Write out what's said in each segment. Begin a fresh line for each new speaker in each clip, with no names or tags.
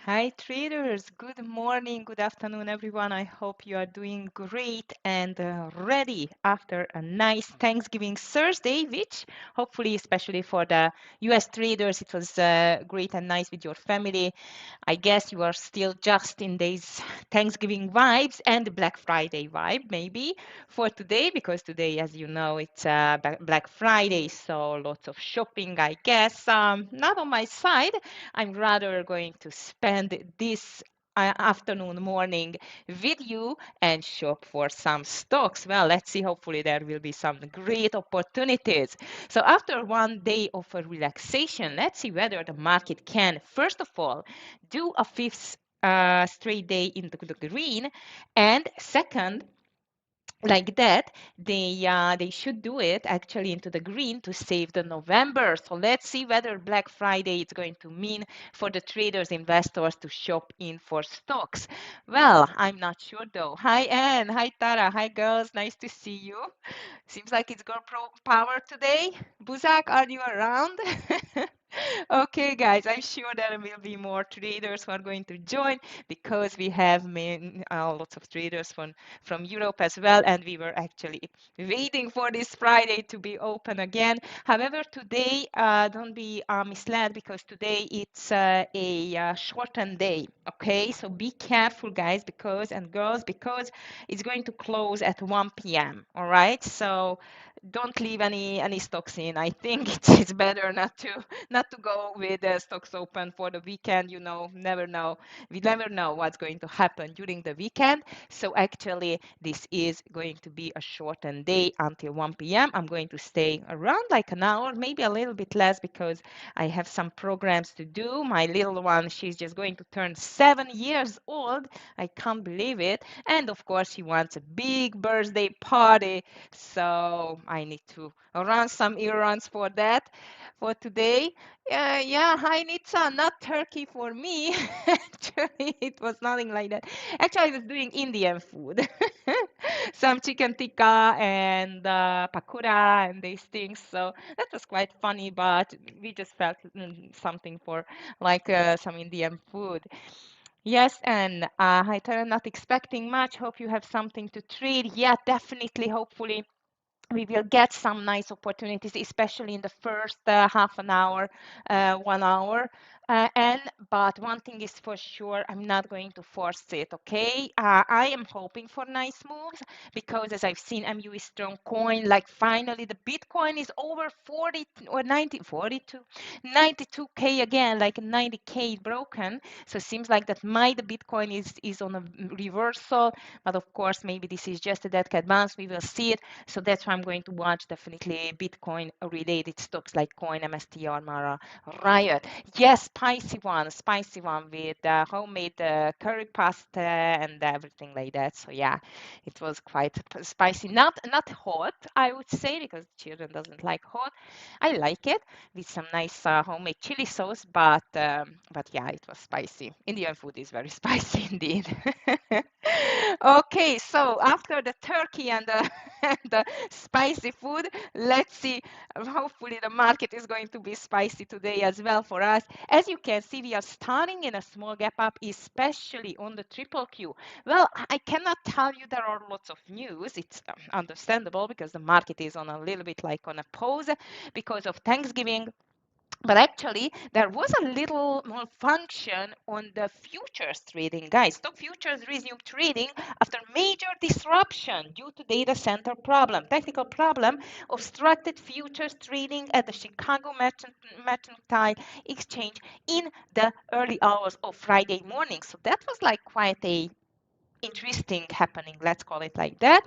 Hi traders, good morning, good afternoon everyone. I hope you are doing great and ready after a nice Thanksgiving Thursday, which hopefully, especially for the US traders, it was great and nice with your family. I guess you are still just in these Thanksgiving vibes and the Black Friday vibe, maybe for today, because today, as you know, it's Black Friday, so lots of shopping, I guess. Not on my side. I'm rather going to spend this afternoon, morning with you and shop for some stocks. Well, let's see. Hopefully, there will be some great opportunities. So, after one day of a relaxation, let's see whether the market can, first of all, do a fifth straight day into the green, and second, like that they should do it actually into the green to save the November. So let's see whether Black Friday is going to mean for the traders, investors to shop in for stocks. Well, I'm not sure though. Hi Anne, hi Tara, hi girls, nice to see you. Seems like it's girl power today. Buzak, are you around? Okay, guys, I'm sure there will be more traders who are going to join because we have lots of traders from Europe as well, and we were actually waiting for this Friday to be open again. However, today, don't be misled because today it's a shortened day. Okay, so be careful, guys, and girls, because it's going to close at 1 p.m. All right, so don't leave any stocks in. I think it's better not to go with the stocks open for the weekend. Never know. We never know what's going to happen during the weekend. So actually, this is going to be a shortened day until 1 p.m. I'm going to stay around like an hour, maybe a little bit less because I have some programs to do. My little one, she's just going to turn 7 years old. I can't believe it. And of course, she wants a big birthday party. So I need to run some errands for that for today. Yeah, hi Nitsa, not turkey for me. Actually, it was nothing like that. Actually, I was doing Indian food. Some chicken tikka and pakora and these things. So that was quite funny, but we just felt something for like some Indian food. Yes, and hi Tara, not expecting much. Hope you have something to trade. Yeah, definitely, hopefully we will get some nice opportunities, especially in the first half an hour, 1 hour. But one thing is for sure, I'm not going to force it. Okay, I am hoping for nice moves because, as I've seen, MU is strong coin. Like finally, the Bitcoin is over 40 or 90, 42, 92K again, like 90K broken. So it seems like that the Bitcoin is on a reversal. But of course, maybe this is just a dead cat bounce. We will see it. So that's why I'm going to watch definitely Bitcoin related stocks like Coin, MSTR, Mara, Riot. Yes, spicy one with homemade curry pasta and everything like that. So yeah, it was quite spicy. Not hot, I would say, because children doesn't like hot. I like it with some nice homemade chili sauce, but yeah, it was spicy. Indian food is very spicy indeed. Okay, so after the turkey and the, and the spicy food, let's see. Hopefully, the market is going to be spicy today as well for us. As you can see, we are starting in a small gap up, especially on the triple Q. Well, I cannot tell you there are lots of news. It's understandable because the market is on a little bit like on a pause because of Thanksgiving. But actually, there was a little malfunction on the futures trading, guys. Stock futures resumed trading after major disruption due to data center problem, technical problem, obstructed futures trading at the Chicago Mercantile Exchange in the early hours of Friday morning. So that was like quite a interesting happening, let's call it like that.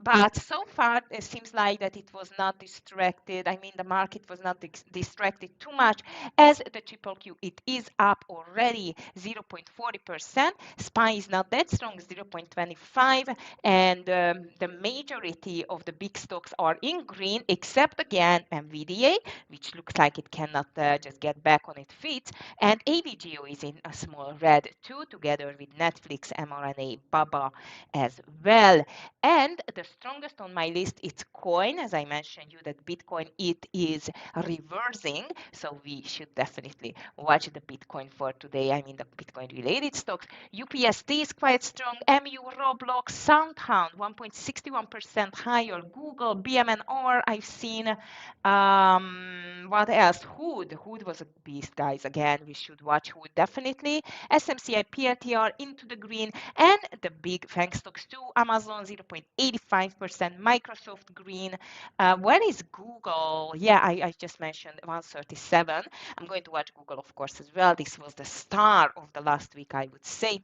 But so far it seems like that it was not distracted. I mean, the market was not distracted too much. As the triple Q, it is up already 0.40%. SPY is not that strong, 0.25, and the majority of the big stocks are in green, except again NVDA, which looks like it cannot just get back on its feet, and AVGO is in a small red too, together with Netflix, mRNA, Alibaba as well. And the strongest on my list is coin. As I mentioned you that Bitcoin, it is reversing. So we should definitely watch the Bitcoin for today. I mean the Bitcoin related stocks. UPST is quite strong. MU, Roblox, SoundHound 1.61% higher. Google, BMNR. I've seen what else? Hood was a beast, guys. Again, we should watch Hood definitely. SMCI, PLTR into the green, and the big FANG stocks too. Amazon 0.85%, Microsoft green. Where is Google? Yeah, I just mentioned 137. I'm going to watch Google, of course, as well. This was the star of the last week, I would say.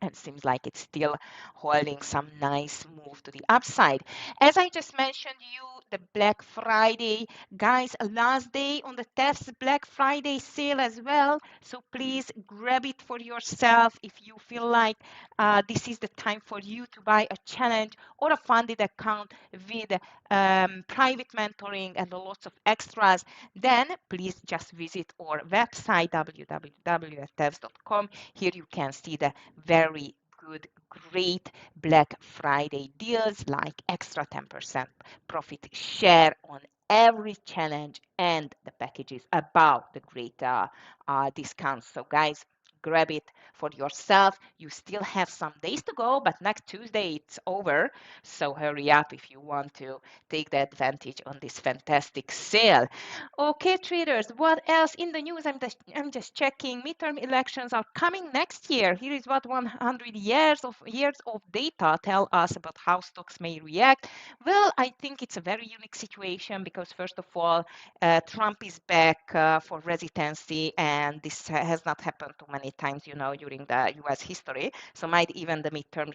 And seems like it's still holding some nice move to the upside. As I just mentioned you, the Black Friday, guys, last day on the TEFS Black Friday sale as well. So please grab it for yourself if you feel like this is the time for you to buy a challenge or a funded account with private mentoring and lots of extras. Then please just visit our website www.tefs.com. Here you can see the very good, great Black Friday deals like extra 10% profit share on every challenge and the packages about the great discounts. So guys, grab it for yourself. You still have some days to go, but next Tuesday it's over. So hurry up if you want to take the advantage on this fantastic sale. Okay, traders, what else in the news? I'm just checking. Midterm elections are coming next year. Here is what 100 years of data tell us about how stocks may react. Well, I think it's a very unique situation because first of all, Trump is back for residency, and this has not happened too many times, during the U.S. history. So might even the midterm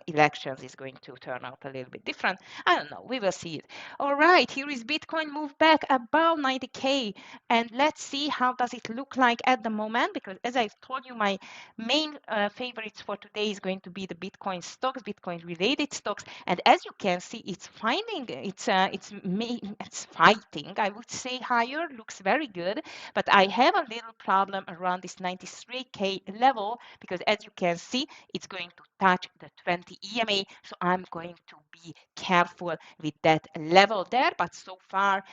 elections is going to turn out a little bit different. I don't know. We will see it. All right, here is Bitcoin move back above 90K, and let's see how does it look like at the moment, because as I've told you, my main favorites for today is going to be the Bitcoin stocks, Bitcoin related stocks, and as you can see, it's fighting, I would say, higher, looks very good, but I have a little problem around this 93K level because as you can see, it's going to touch the 20 EMA, so I'm going to be careful with that level there, but so far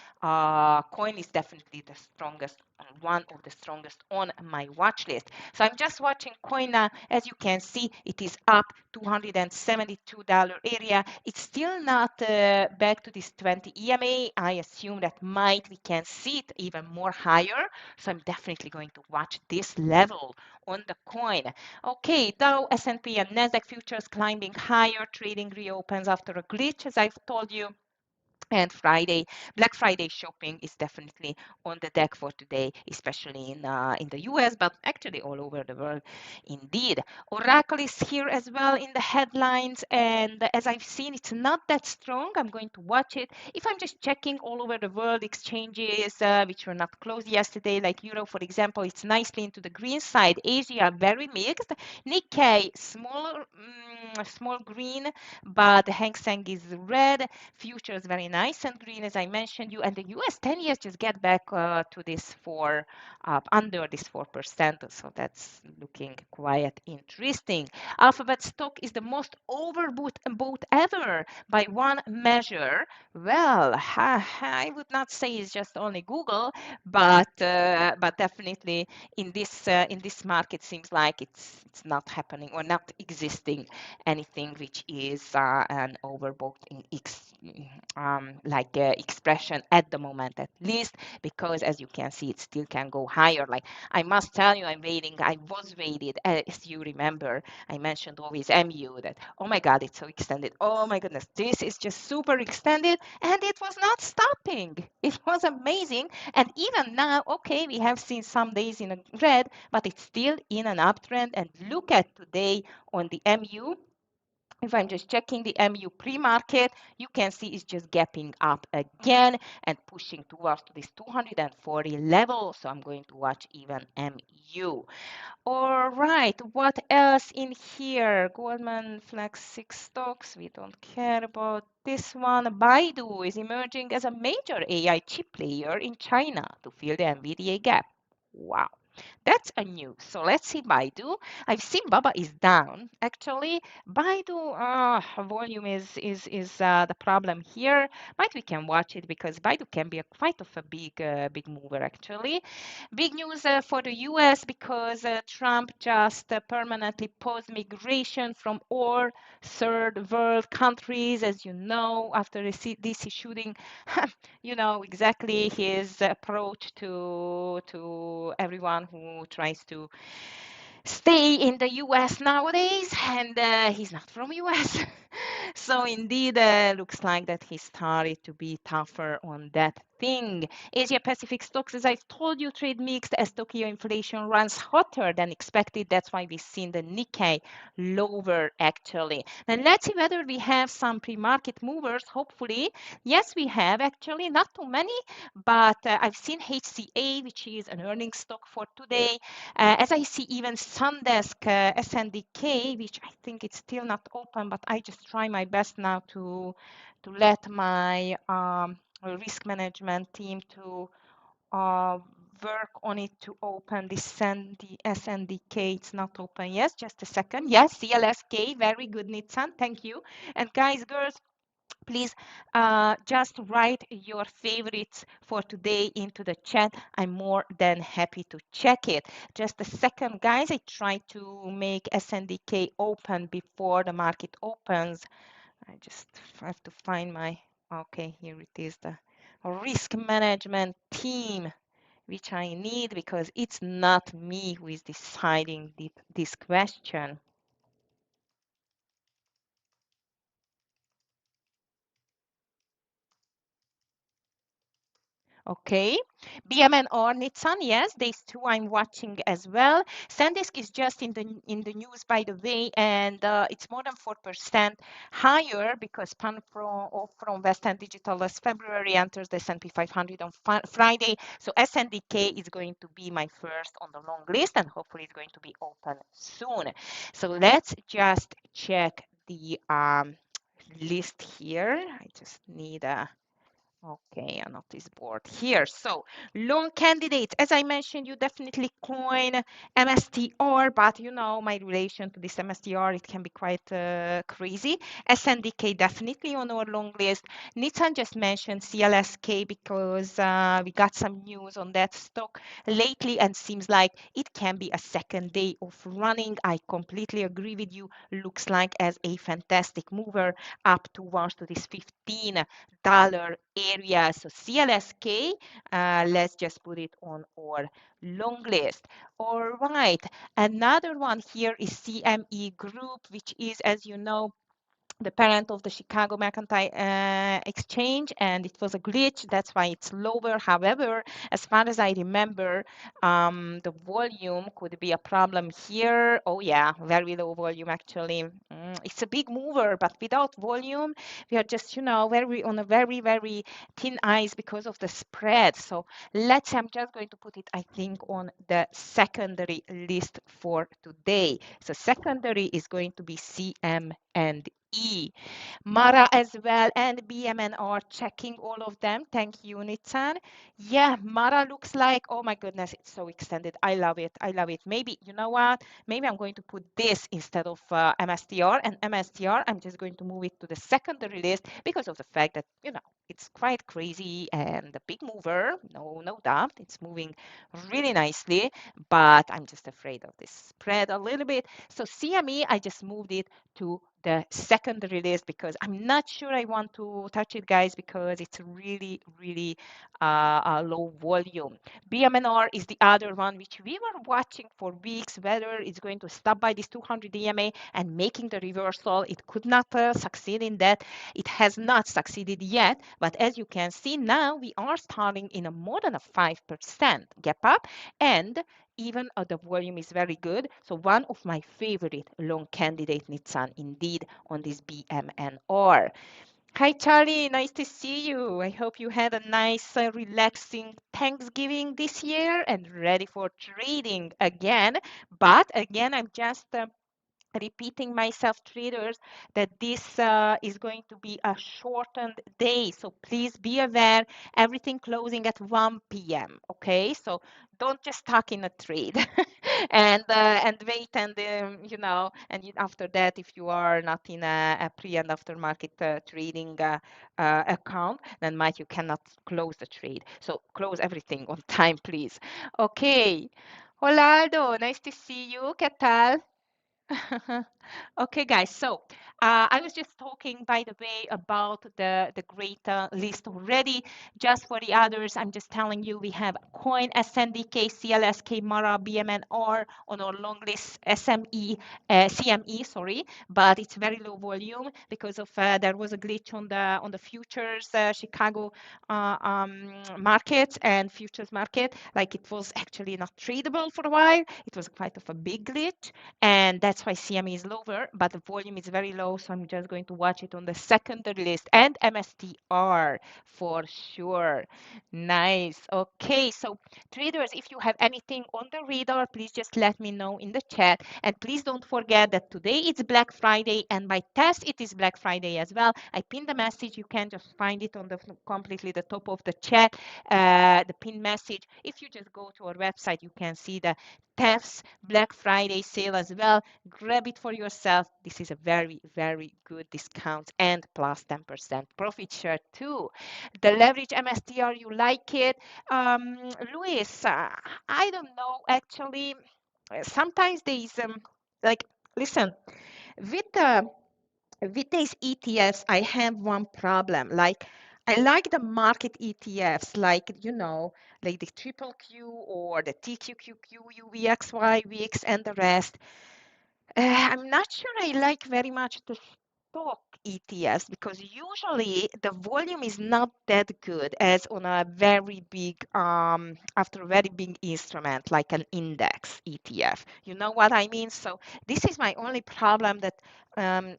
coin is definitely the strongest, one of the strongest on my watch list. So I'm just watching coin now. As you can see, it is up $272 area. It's still not back to this 20 EMA. I assume that we can see it even more higher. So I'm definitely going to watch this level on the coin. Okay, Dow, S&P, and Nasdaq futures climbing higher. Trading reopens after a glitch, as I've told you. And Black Friday shopping is definitely on the deck for today, especially in the US, but actually all over the world indeed. Oracle is here as well in the headlines, and as I've seen, it's not that strong. I'm going to watch it. If I'm just checking all over the world exchanges, which were not closed yesterday, like Euro, for example, it's nicely into the green side. Asia, very mixed. Nikkei, small green, but the Hang Seng is red. Futures very nice and green, as I mentioned you, and the US 10 years just get back to this under this 4%, so that's looking quite interesting. Alphabet stock is the most overbought ever by one measure. Well, I would not say it's just only Google, but definitely in this market seems like it's not happening or not existing anything which is an overbought expression at the moment, at least, because as you can see, it still can go higher. Like I must tell you, I was waited, as you remember, I mentioned always MU that, oh my God, it's so extended. Oh my goodness, this is just super extended, and it was not stopping. It was amazing. And even now, okay, we have seen some days in a red, but it's still in an uptrend. And look at today on the MU. If I'm just checking the MU pre-market, you can see it's just gapping up again and pushing towards this 240 level. So I'm going to watch even MU. All right, what else in here? Goldman Flex 6 stocks. We don't care about this one. Baidu is emerging as a major AI chip player in China to fill the NVIDIA gap. Wow. That's a news. So let's see Baidu. I've seen Baba is down. Actually, Baidu volume is the problem here, but we can watch it because Baidu can be a quite of a big mover actually. Big news for the U.S. because Trump just permanently paused migration from all third world countries, as you know, after this shooting. You know exactly his approach to everyone who tries to stay in the US nowadays, and he's not from US. So indeed, looks like that he started to be tougher on that thing. Asia Pacific stocks, as I've told you, trade mixed as Tokyo inflation runs hotter than expected. That's why we've seen the Nikkei lower actually. And let's see whether we have some pre-market movers. Hopefully, yes, we have actually, not too many, but I've seen HCA, which is an earnings stock for today. As I see even Sundesk SNDK, which I think it's still not open, but I just try my best now to let my risk management team to uh, work on it to open this SNDK. It's not open. Yes, just a second. Yes, CLSK. Very good, Nitsan. Thank you. And guys, girls, please just write your favorites for today into the chat. I'm more than happy to check it. Just a second, guys. I try to make SNDK open before the market opens. I just have to find my, okay, here it is, the risk management team, which I need because it's not me who is deciding this question. Okay, BMN or Nitsan, yes, these two I'm watching as well. Sandisk is just in the news, by the way, and it's more than 4% higher because Pan from Western Digital last February enters the S&P 500 on Friday. So SNDK is going to be my first on the long list, and hopefully it's going to be open soon. So let's just check the list here. I just need a okay, a notice board here. So loan candidates, as I mentioned, you definitely coin MSTR, but you know my relation to this MSTR, it can be quite crazy. SNDK definitely on our long list. Nissan just mentioned CLSK because we got some news on that stock lately and seems like it can be a second day of running. I completely agree with you. Looks like as a fantastic mover up towards to this 15 dollar area. So CLSK, let's just put it on our long list. All right, another one here is CME Group, which is, as you know, the parent of the Chicago Mercantile Exchange, and it was a glitch. That's why it's lower. However, as far as I remember, the volume could be a problem here. Oh yeah, very low volume actually. It's a big mover, but without volume, we are just, you know, very on a very thin ice because of the spread. So let's say I'm just going to put it, I think, on the secondary list for today. So secondary is going to be CM and E. Mara as well and BMN are checking all of them. Thank you, Nitsan. Yeah, Mara looks like, oh my goodness, it's so extended. I love it. I love it. Maybe, you know what? Maybe I'm going to put this instead of MSTR. And MSTR, I'm just going to move it to the secondary list because of the fact that, you know, it's quite crazy and a big mover. No doubt. It's moving really nicely, but I'm just afraid of this spread a little bit. So CME, I just moved it to the secondary list because I'm not sure I want to touch it, guys, because it's really a low volume. BMNR is the other one which we were watching for weeks, whether it's going to stop by this 200 EMA and making the reversal. It could not succeed in that. It has not succeeded yet, but as you can see now, we are starting in a more than a 5% gap up, and even the volume is very good. So one of my favorite long candidate Nitsan indeed on this BMNR. Hi Charlie, nice to see you. I hope you had a nice relaxing Thanksgiving this year and ready for trading again. But again, I'm just repeating myself, traders, that this is going to be a shortened day. So please be aware, everything closing at 1 p.m. Okay, so don't just stuck in a trade and wait and after that, if you are not in a pre and after market trading account, then might you cannot close the trade. So close everything on time, please. Okay. Hola Aldo, nice to see you. ¿Qué tal? Okay, guys. So I was just talking, by the way, about the great list already. Just for the others, I'm just telling you we have Coin, SNDK, CLSK, Mara, BMNR on our long list, CME, sorry, but it's very low volume because of there was a glitch on the futures Chicago markets and futures market. Like it was actually not tradable for a while. It was quite of a big glitch, and that's why CME is lower, but the volume is very low, so I'm just going to watch it on the secondary list, and MSTR for sure. Nice. Okay, so traders, if you have anything on the radar, please just let me know in the chat, and please don't forget that today it's Black Friday, and by test it is Black Friday as well. I pinned the message. You can just find it on the completely the top of the chat, the pinned message. If you just go to our website, you can see the TEFS Black Friday sale as well. Grab it for yourself. This is a very, very good discount and plus 10% profit share too. The leverage MSTR, you like it? Luis, I don't know actually. Sometimes there is like listen, with the with these ETFs, I have one problem. Like, I like the market ETFs, like, like the triple Q or the TQQQ, UVXY, VX, and the rest. I'm not sure I like very much the stock ETFs because usually the volume is not that good as on a very big, after a very big instrument like an index ETF. You know what I mean? So this is my only problem that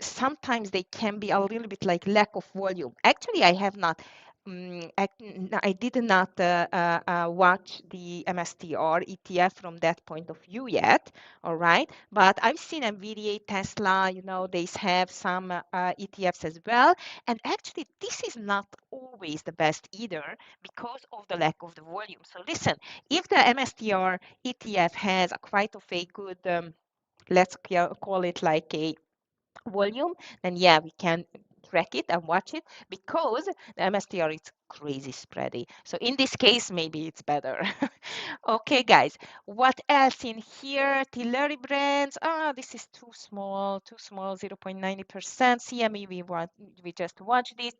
sometimes they can be a little bit like lack of volume. Actually, I have not. I did not watch the MSTR ETF from that point of view yet, all right? But I've seen NVIDIA, Tesla, they have some ETFs as well. And actually, this is not always the best either because of the lack of the volume. So listen, if the MSTR ETF has a quite of a good, let's call it like a volume, then yeah, we can track it and watch it because the MSTR is crazy spready. So in this case, maybe it's better. Okay, guys, what else in here? Tillery brands. This is too small, 0.90%. CME, we just watched this.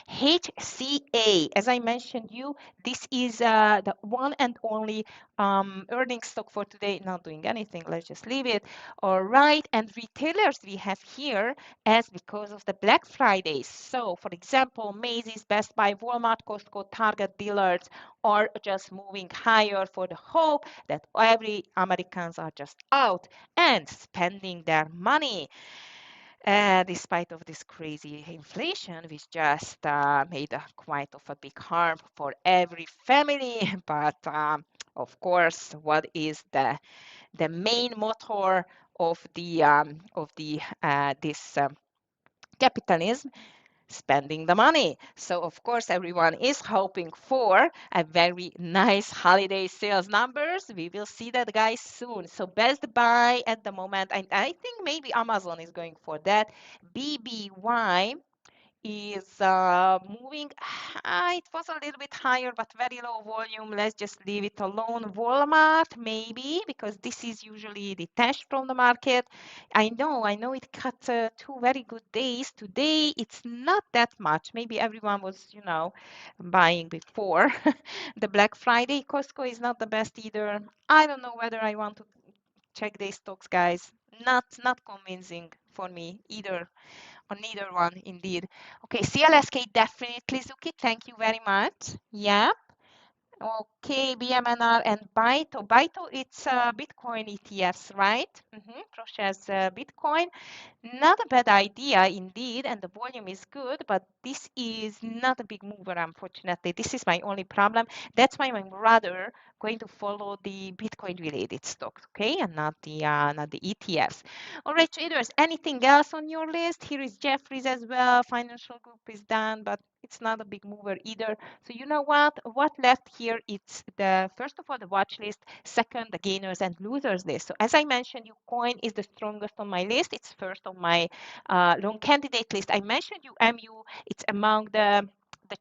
HCA, as I mentioned you, this is the one and only earnings stock for today. Not doing anything, let's just leave it. All right, and retailers we have here as because of the Black Fridays. So, for example, Macy's, Best Buy, Walmart, Costco, Target dealers are just moving higher for the hope that every Americans are just out and spending their money. Despite of this crazy inflation, which just made quite of a big harm for every family. But of course, what is the main motor of the this capitalism? Spending the money. So of course everyone is hoping for a very nice holiday sales numbers. We will see that guys soon. So Best Buy at the moment, and I think maybe Amazon is going for that. BBY is moving. It was a little bit higher, but very low volume. Let's just leave it alone. Walmart, maybe, because this is usually detached from the market. I know it cut two very good days. Today, it's not that much. Maybe everyone was, buying before the Black Friday. Costco is not the best either. I don't know whether I want to check these stocks, guys. Not convincing for me either on neither one, indeed. Okay, CLSK definitely, Zuki. Thank you very much. Yeah. Okay, BMNR and Byto. Byto, it's Bitcoin ETFs, right? Process Bitcoin. Not a bad idea indeed, and the volume is good, but this is not a big mover, unfortunately. This is my only problem. That's why I'm rather going to follow the Bitcoin related stocks, okay, and not the ETFs. All right, traders, anything else on your list? Here is Jeffries as well. Financial group is done, but it's not a big mover either. So you know what? What left here? It's the first of all the watch list, second the gainers and losers list. So as I mentioned, Ucoin is the strongest on my list. It's first on my long candidate list. I mentioned UMU. It's among the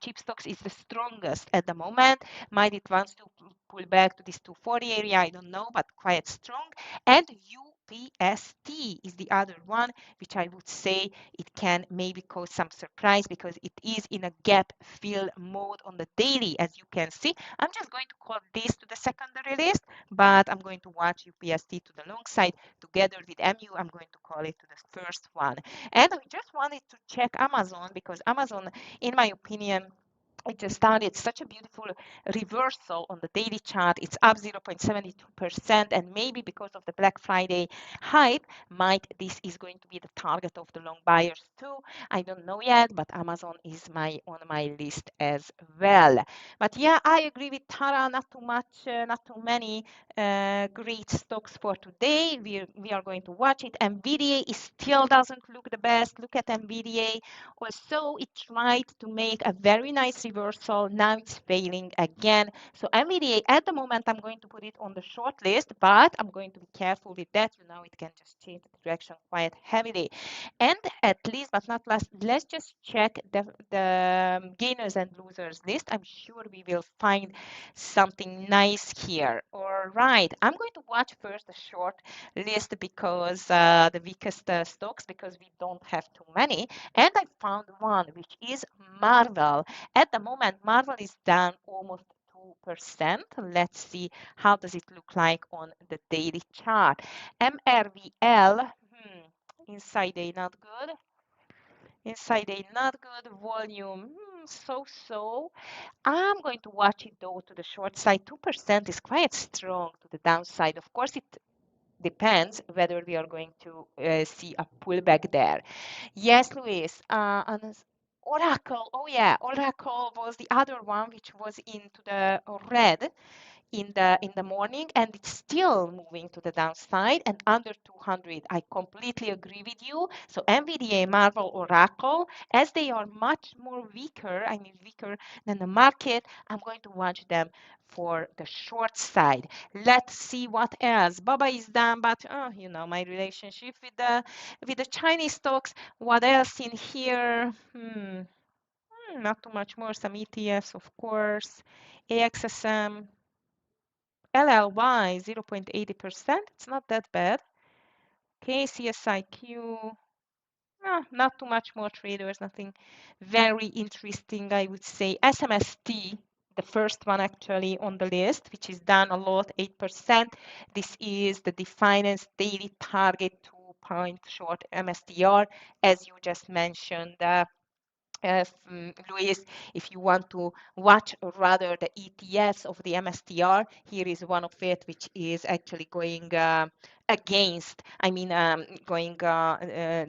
cheap stocks is the strongest at the moment. Might it wants to pull back to this 240 area? I don't know, but quite strong. And UPST is the other one, which I would say it can maybe cause some surprise because it is in a gap fill mode on the daily, as you can see. I'm just going to call this to the secondary list, but I'm going to watch UPST to the long side together with MU. I'm going to call it to the first one. And I just wanted to check Amazon because Amazon, in my opinion, it just started such a beautiful reversal on the daily chart. It's up 0.72%, and maybe because of the Black Friday hype, might this is going to be the target of the long buyers too. I don't know yet, but Amazon is on my list as well. But yeah, I agree with Tara. Not too much, not too many great stocks for today. We are going to watch it. NVIDIA is still doesn't look the best. Look at NVIDIA. Also, it tried to make a very nice reversal. Now it's failing again. So NVDA, at the moment, I'm going to put it on the short list, but I'm going to be careful with that. You know, it can just change the direction quite heavily. And at least, but not last, let's just check the gainers and losers list. I'm sure we will find something nice here. All right, I'm going to watch first the short list because the weakest stocks, because we don't have too many. And I found one, which is Marvel. At the moment, Marvel is down almost 2%. Let's see how does it look like on the daily chart. MRVL, inside day not good. Inside day not good. Volume, so-so. I'm going to watch it though to the short side. 2% is quite strong to the downside. Of course, it depends whether we are going to see a pullback there. Yes, Luis. And Oracle. Oh yeah, Oracle was the other one which was into the red in the morning, and it's still moving to the downside and under 200. I completely agree with you. So NVDA, Marvel, Oracle, as they are much more weaker, I mean weaker than the market, I'm going to watch them for the short side. Let's see what else. Baba is down, but you know my relationship with the Chinese stocks. What else in here? Not too much more. Some ETFs, of course. AXSM, LLY 0.80%. It's not that bad. Okay, CSIQ. Not too much more traders. Nothing very interesting, I would say. SMST, the first one actually on the list, which is down a lot, 8%. This is the Definance daily target 2-point short MSTR, as you just mentioned. Luis, if you want to watch rather the ETFs of the MSTR, here is one of it, which is actually going against, I mean, going the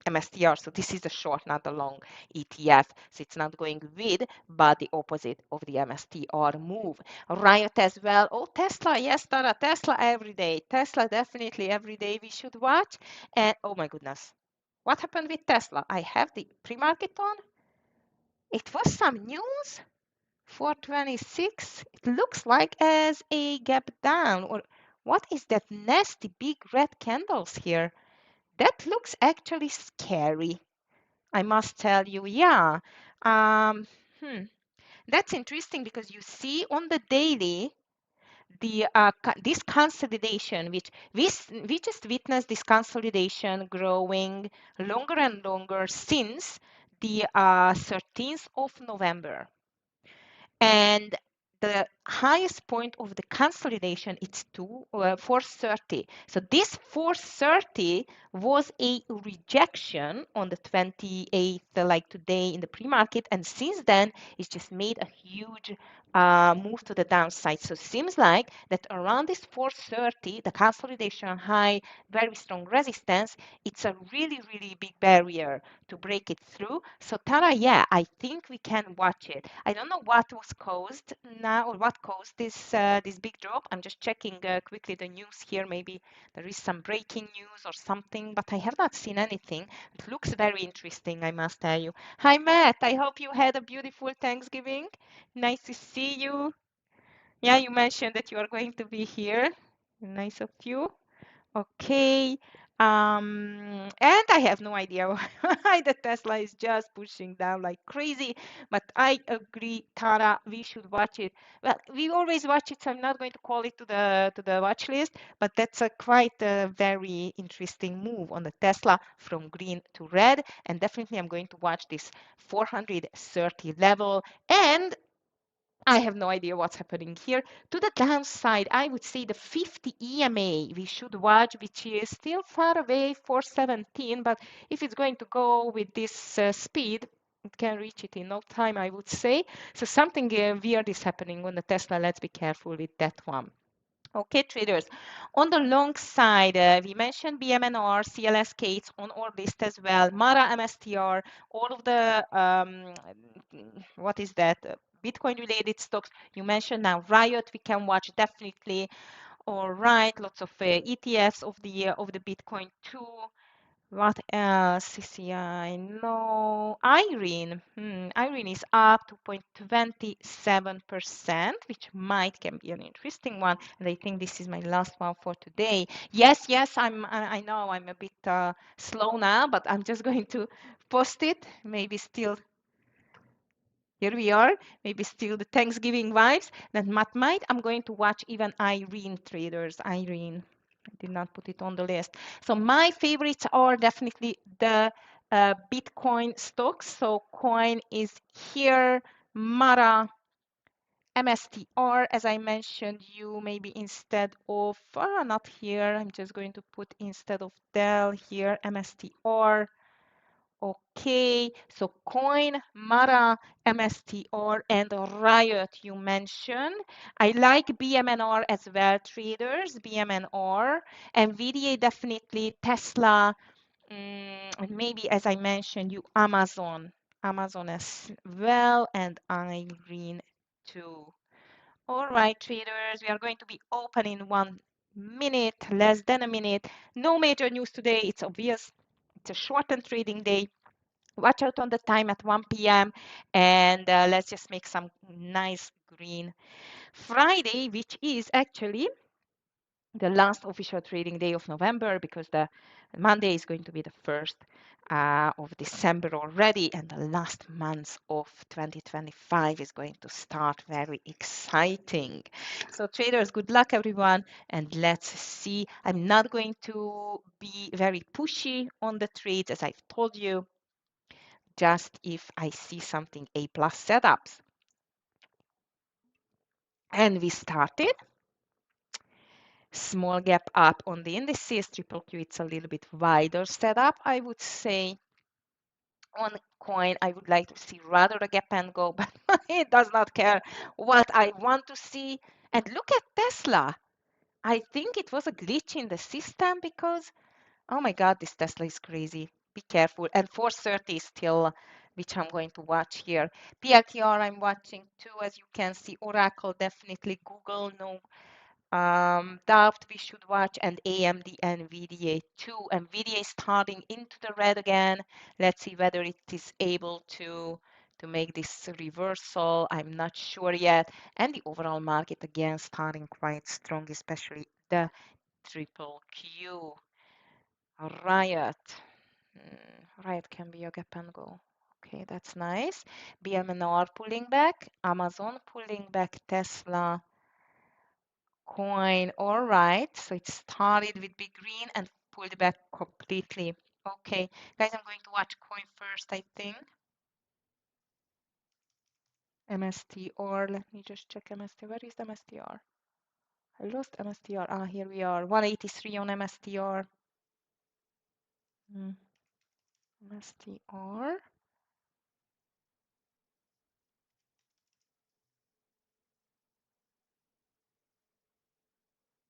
MSTR. So this is the short, not the long ETF. So it's not going with, but the opposite of the MSTR move. Riot as well. Oh, Tesla. Yes, Tara. Tesla every day. Tesla definitely every day we should watch. And oh my goodness. What happened with Tesla? I have the pre-market on. It was some news. 426. It looks like as a gap down. Or what is that nasty big red candles here? That looks actually scary. I must tell you, yeah. Um, hmm. That's interesting because you see on the daily this consolidation, which we just witnessed this consolidation growing longer and longer since the 13th of November. And the highest point of the consolidation, it's 430. So this 430 was a rejection on the 28th, like today in the pre-market, and since then it's just made a huge move to the downside. So it seems like that around this 430, the consolidation high, very strong resistance, it's a really, really big barrier to break it through. So Tara, yeah, I think we can watch it. I don't know what was caused now or what caused this big drop. I'm just checking quickly the news here. Maybe there is some breaking news or something, but I have not seen anything. It looks very interesting, I must tell you. Hi, Matt. I hope you had a beautiful Thanksgiving. Nice to see you. Yeah, you mentioned that you are going to be here. Nice of you. Okay. And I have no idea why the Tesla is just pushing down like crazy, but I agree, Tara, we should watch it. Well, we always watch it, so I'm not going to call it to the watch list, but that's a quite a very interesting move on the Tesla from green to red, and definitely I'm going to watch this 430 level. And I have no idea what's happening here. To the downside, I would say the 50 EMA we should watch, which is still far away, 417, but if it's going to go with this speed, it can reach it in no time, I would say. So something weird is happening on the Tesla. Let's be careful with that one. Okay, traders. On the long side, we mentioned BMNR, CLSK, it's on our list as well. MARA, MSTR, all of the, what is that? Bitcoin related stocks. You mentioned now Riot, we can watch definitely. All right, lots of ETFs of the Bitcoin too. What else? CCI, no. Irene, Irene is up 2.27%, which might can be an interesting one. And I think this is my last one for today. Yes, yes, I know I'm a bit slow now, but I'm just going to post it. Maybe still here we are, maybe still the Thanksgiving vibes. Then might I'm going to watch even Irene traders. Irene, I did not put it on the list. So my favorites are definitely the Bitcoin stocks. So coin is here, Mara, MSTR, as I mentioned you, maybe instead of, not here, I'm just going to put instead of Dell here, MSTR. Okay, so Coin, Mara, MSTR, and Riot you mentioned. I like BMNR as well, traders, BMNR, NVIDIA definitely, Tesla, and maybe as I mentioned you, Amazon, Amazon as well, and Irene too. All right, traders, we are going to be open in 1 minute, less than a minute. No major news today, it's obvious. It's a shortened trading day. Watch out on the time at 1 p.m. and let's just make some nice green Friday, which is actually the last official trading day of November because the Monday is going to be the 1st of December already, and the last month of 2025 is going to start. Very exciting. So traders, good luck everyone, and let's see. I'm not going to be very pushy on the trades, as I've told you, just if I see something A plus setups. And we started. Small gap up on the indices. Triple Q, it's a little bit wider setup, I would say. On coin, I would like to see rather a gap and go, but it does not care what I want to see. And look at Tesla. I think it was a glitch in the system because, oh my God, this Tesla is crazy. Be careful. And 430 is still, which I'm going to watch here. PLTR I'm watching too, as you can see. Oracle, definitely. Google, no doubt we should watch. And AMD and NVIDIA too. NVIDIA is starting into the red again. Let's see whether it is able to make this reversal. I'm not sure yet. And the overall market again starting quite strong, especially the triple Q. Riot. Riot can be a gap and go. Okay, that's nice. BMNR pulling back, Amazon pulling back, Tesla, coin. All right, so it started with big green and pulled back completely. Okay, guys, I'm going to watch coin first, I think. MSTR. Let me just check MSTR. Where is the MSTR? I lost MSTR. Ah, here we are. 183 on MSTR. MSTR.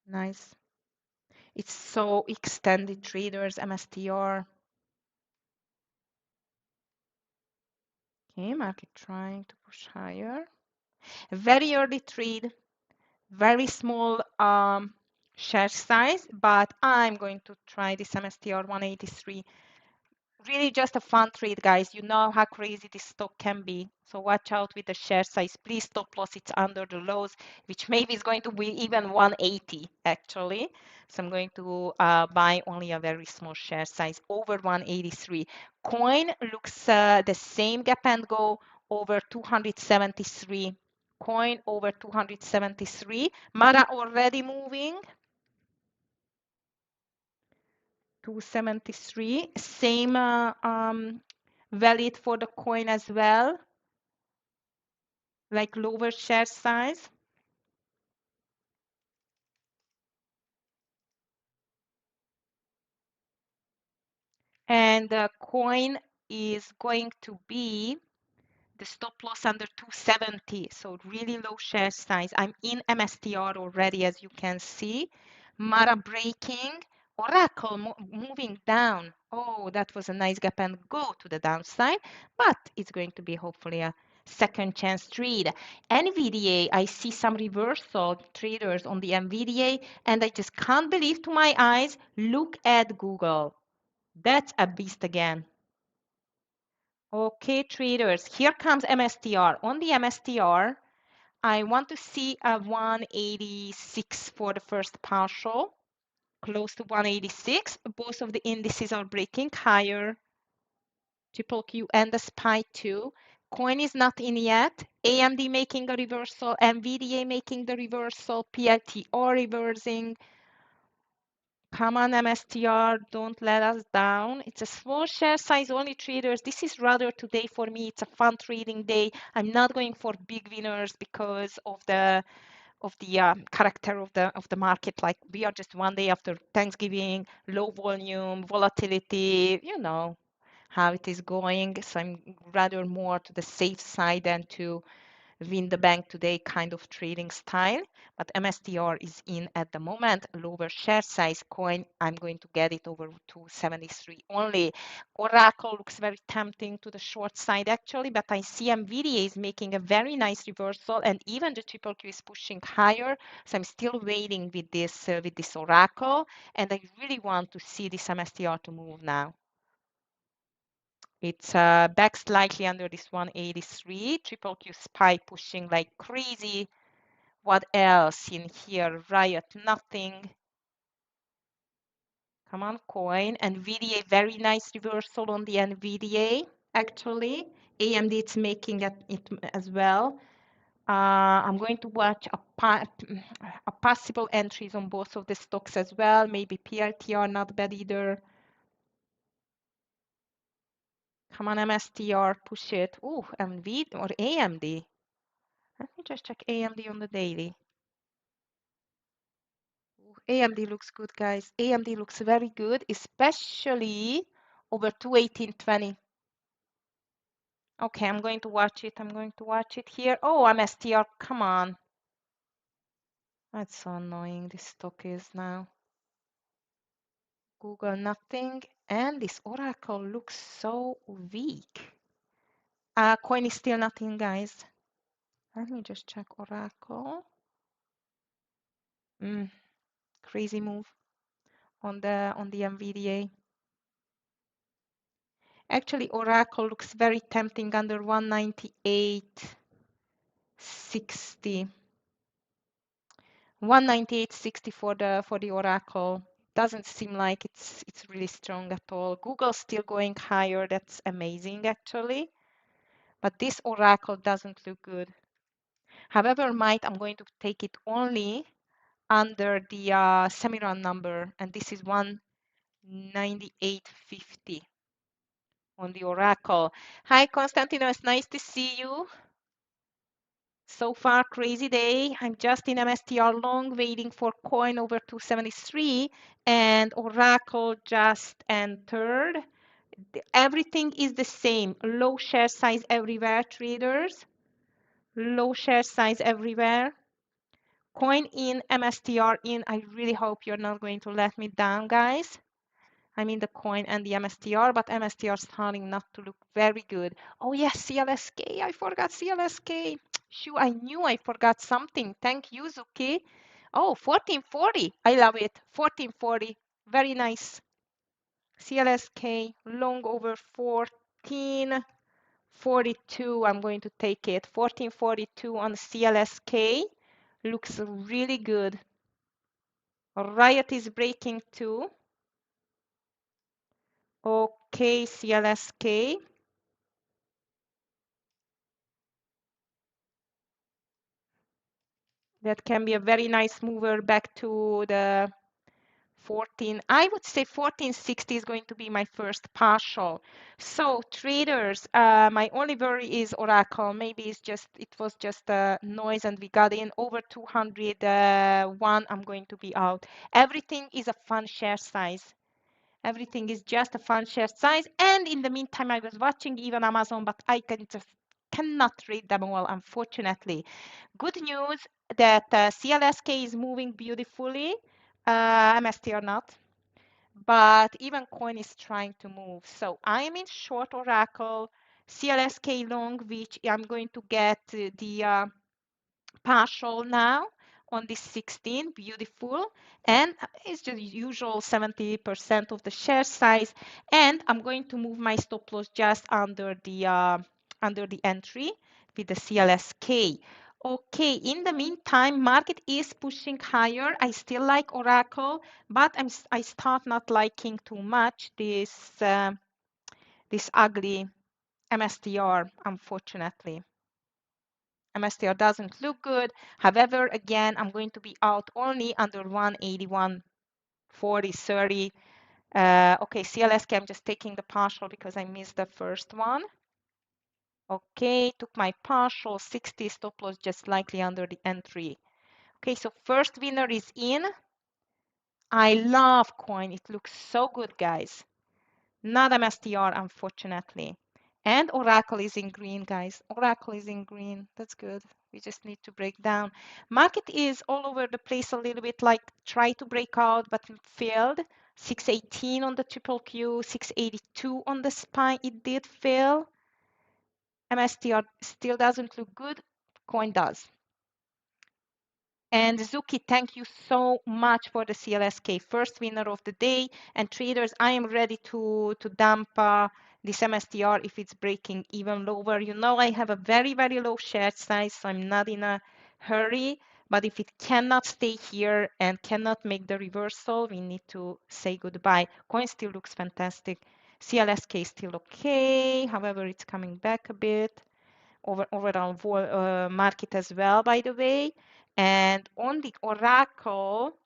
Nice. It's so extended traders, MSTR. Okay, market trying to push higher. Very early trade, very small share size, but I'm going to try this MSTR 183. Really just a fun trade, guys. You know how crazy this stock can be. So watch out with the share size. Please stop loss. It's under the lows, which maybe is going to be even 180 actually. So I'm going to buy only a very small share size over 183. Coin looks the same gap and go over 273. Coin over 273. Mara already moving. 273. Same valid for the coin as well, like lower share size. And the coin is going to be the stop loss under 270, so really low share size. I'm in MSTR already, as you can see. Mara breaking, Oracle moving down. Oh, that was a nice gap and go to the downside, but it's going to be hopefully a second chance trade. NVDA, I see some reversal traders on the NVDA, and I just can't believe to my eyes. Look at Google. That's a beast again. Okay, traders, here comes MSTR. On the MSTR, I want to see a 186 for the first partial, close to 186. Both of the indices are breaking higher, triple Q and the SPY 2. Coin is not in yet. AMD making a reversal, NVDA making the reversal, PLTR reversing. Come on, MSTR, don't let us down. It's a small share size only traders. This is rather today for me. It's a fun trading day. I'm not going for big winners because of the character of the market. Like we are just one day after Thanksgiving, low volume, volatility. You know how it is going. So I'm rather more to the safe side than to win the bank today kind of trading style. But MSTR is in at the moment, lower share size coin. I'm going to get it over 273 only. Oracle looks very tempting to the short side actually, but I see NVIDIA is making a very nice reversal and even the triple Q is pushing higher. So I'm still waiting with this Oracle, and I really want to see this MSTR to move now. It's back slightly under this 183. Triple Q SPY pushing like crazy. What else in here? Riot, nothing. Come on, coin. NVIDIA, very nice reversal on the NVIDIA, actually. AMD, it's making it as well. I'm going to watch a possible entries on both of the stocks as well. Maybe PLTR, not bad either. Come on, MSTR, push it. Ooh, NVIDIA or AMD. Let me just check AMD on the daily. AMD looks good, guys. AMD looks very good, especially over 218.20. Okay, I'm going to watch it. I'm going to watch it here. Oh, I'm STR. Come on. That's so annoying. This stock is now. Google, nothing. And this Oracle looks so weak. Coin is still nothing, guys. Let me just check Oracle. Crazy move on the NVDA. Actually, Oracle looks very tempting under 198.60. 198.60 for the Oracle. Doesn't seem like it's really strong at all. Google's still going higher. That's amazing actually. But this Oracle doesn't look good. However, I'm going to take it only under the semi-run number, and this is 198.50 on the Oracle. Hi, Constantinos. Nice to see you. So far, crazy day. I'm just in MSTR long, waiting for coin over 273, and Oracle just entered. Everything is the same. Low share size everywhere, traders. Low share size everywhere. Coin in, MSTR in. I really hope you're not going to let me down, guys. I mean the coin and the MSTR, but MSTR starting not to look very good. Oh yes, CLSK. I forgot CLSK. Shoo, I knew I forgot something. Thank you, Zuki. Oh, 1440. I love it. 1440. Very nice. CLSK long over 1442. I'm going to take it. 1442 on CLSK. Looks really good. Riot is breaking too. Okay, CLSK. That can be a very nice mover back to the 14. I would say 1460 is going to be my first partial. So traders, my only worry is Oracle. Maybe it was just a noise and we got in over 201. I'm going to be out. Everything is a fun share size. Everything is just a fun share size. And in the meantime, I was watching even Amazon, but I cannot read them all, unfortunately. Good news that CLSK is moving beautifully, MST or not, but even coin is trying to move. So I am in short Oracle, CLSK long, which I'm going to get the partial now on this 16, beautiful, and it's just usual 70% of the share size, and I'm going to move my stop loss just under the entry with the CLSK. Okay, in the meantime, market is pushing higher. I still like Oracle, but I start not liking too much this ugly MSTR, unfortunately. MSTR doesn't look good. However, again, I'm going to be out only under 181, 40, 30. Okay, CLSK, I'm just taking the partial because I missed the first one. Okay, took my partial, 60 stop loss just slightly under the entry. Okay, so first winner is in. I love coin. It looks so good, guys. Not MSTR, unfortunately. And Oracle is in green, guys. Oracle is in green. That's good. We just need to break down. Market is all over the place a little bit, like try to break out, but failed. 618 on the triple Q, 682 on the SPY. It did fail. MSTR still doesn't look good. Coin does. And Zuki, thank you so much for the CLSK first winner of the day. And traders, I am ready to dump this MSTR if it's breaking even lower. You know, I have a very, very low share size, so I'm not in a hurry. But if it cannot stay here and cannot make the reversal, we need to say goodbye. Coin still looks fantastic. CLSK is still okay. However, it's coming back a bit. Overall market as well, by the way. And on the Oracle,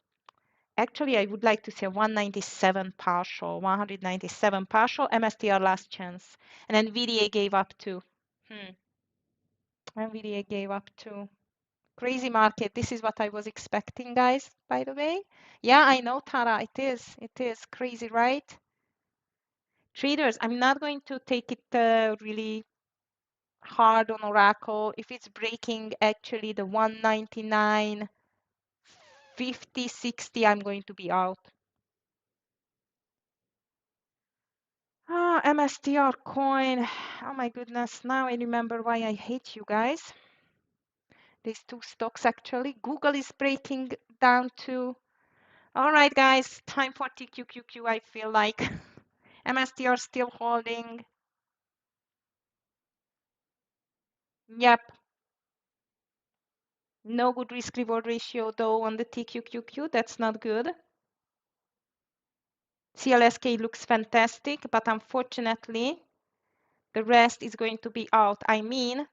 actually, I would like to say 197 partial, 197 partial, MSTR last chance. And NVIDIA gave up too. NVIDIA gave up too. Crazy market. This is what I was expecting, guys, by the way. Yeah, I know, Tara. It is. It is crazy, right? Traders, I'm not going to take it really hard on Oracle. If it's breaking actually the 199, 50, 60, I'm going to be out. Ah, MSTR coin. Oh my goodness. Now I remember why I hate you guys. These two stocks actually. Google is breaking down too. All right, guys. Time for TQQQ, I feel like. MSTR still holding. Yep. No good risk reward ratio though on the TQQQ. That's not good. CLSK looks fantastic, but unfortunately, the rest is going to be out. I mean,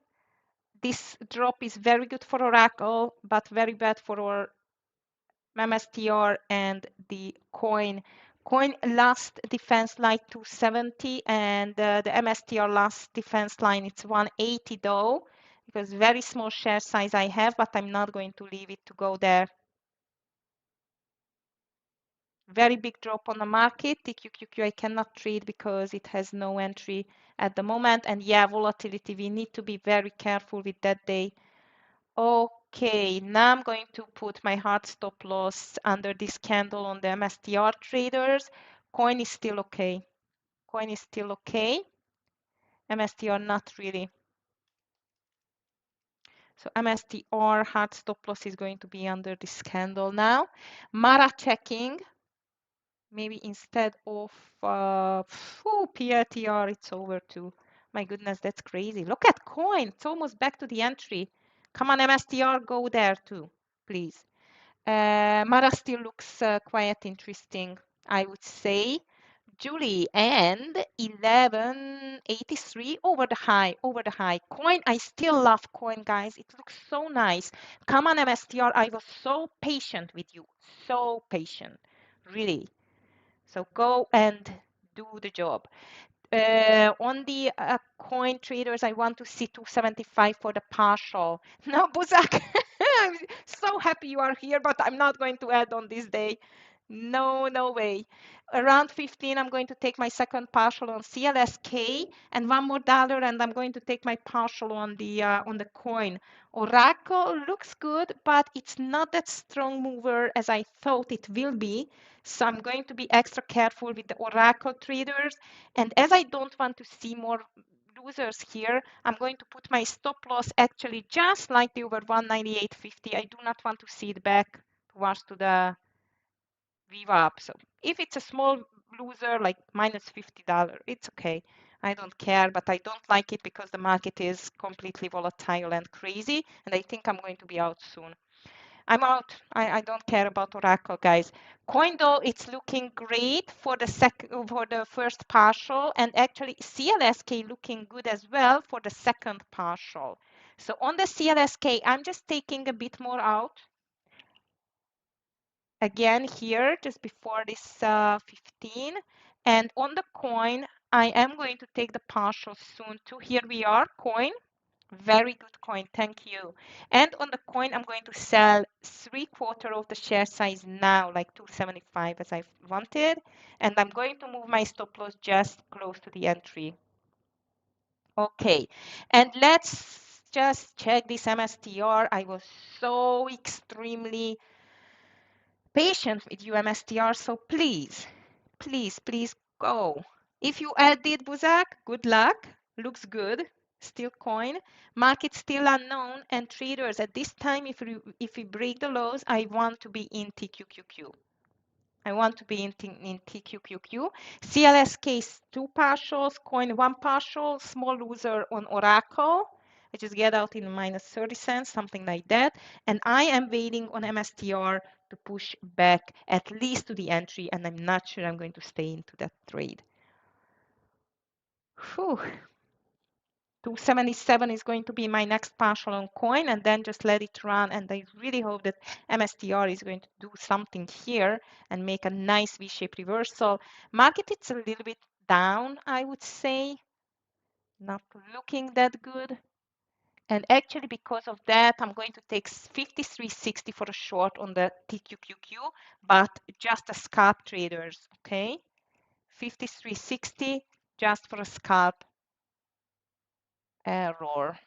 this drop is very good for Oracle, but very bad for our MSTR and the coin. Coin last defense line 270 and the MSTR last defense line it's 180 though. because very small share size I have, but I'm not going to leave it to go there. Very big drop on the market. TQQQ I cannot trade because it has no entry at the moment. And yeah, volatility, we need to be very careful with that day. Okay, now I'm going to put my hard stop loss under this candle on the MSTR traders. Coin is still okay. Coin is still okay. MSTR not really. So MSTR hard stop loss is going to be under this candle now. Mara checking. Maybe instead of PRTR, it's over too. My goodness, that's crazy. Look at coin. It's almost back to the entry. Come on, MSTR, go there too, please. Mara still looks quite interesting, I would say. Julie, and 1183 over the high, over the high. Coin, I still love coin, guys. It looks so nice. Come on, MSTR. I was so patient with you. So patient. Really. So go and do the job. On the coin traders, I want to see 275 for the partial. No, Buzak, I'm so happy you are here, but I'm not going to add on this day. No, no way. Around 15, I'm going to take my second partial on CLSK and one more dollar, and I'm going to take my partial on the coin. Oracle looks good, but it's not that strong mover as I thought it will be. So I'm going to be extra careful with the Oracle traders. And as I don't want to see more losers here, I'm going to put my stop loss actually just slightly over 198.50. I do not want to see it back towards to the VWAP. So if it's a small loser, like minus $50, it's okay. I don't care, but I don't like it because the market is completely volatile and crazy, and I think I'm going to be out soon. I'm out. I don't care about Oracle, guys. Coin though, it's looking great for the first partial, and actually CLSK looking good as well for the second partial. So on the CLSK, I'm just taking a bit more out. Again here, just before this 15. And on the coin, I am going to take the partial soon too. Here we are, coin. Very good coin, thank you. And on the coin, I'm going to sell 3/4 of the share size now, like 275 as I wanted. And I'm going to move my stop loss just close to the entry. Okay, and let's just check this MSTR. I was so extremely patient with you, MSTR, so please, please, please go. If you added Buzak, good luck. Looks good. Still coin. Market still unknown. And traders, at this time, if we break the lows, I want to be in TQQQ. I want to be in TQQQ. CLSK is 2 partials, coin 1 partial, small loser on Oracle. I just get out in minus 30 cents, something like that. And I am waiting on MSTR to push back at least to the entry, and I'm not sure I'm going to stay into that trade. Whew. 277 is going to be my next partial on coin, and then just let it run. And I really hope that MSTR is going to do something here and make a nice V-shaped reversal. Market, it's a little bit down, I would say. Not looking that good. And actually, because of that, I'm going to take 53.60 for a short on the TQQQ, but just a scalp traders, okay? 53.60 just for a scalp error.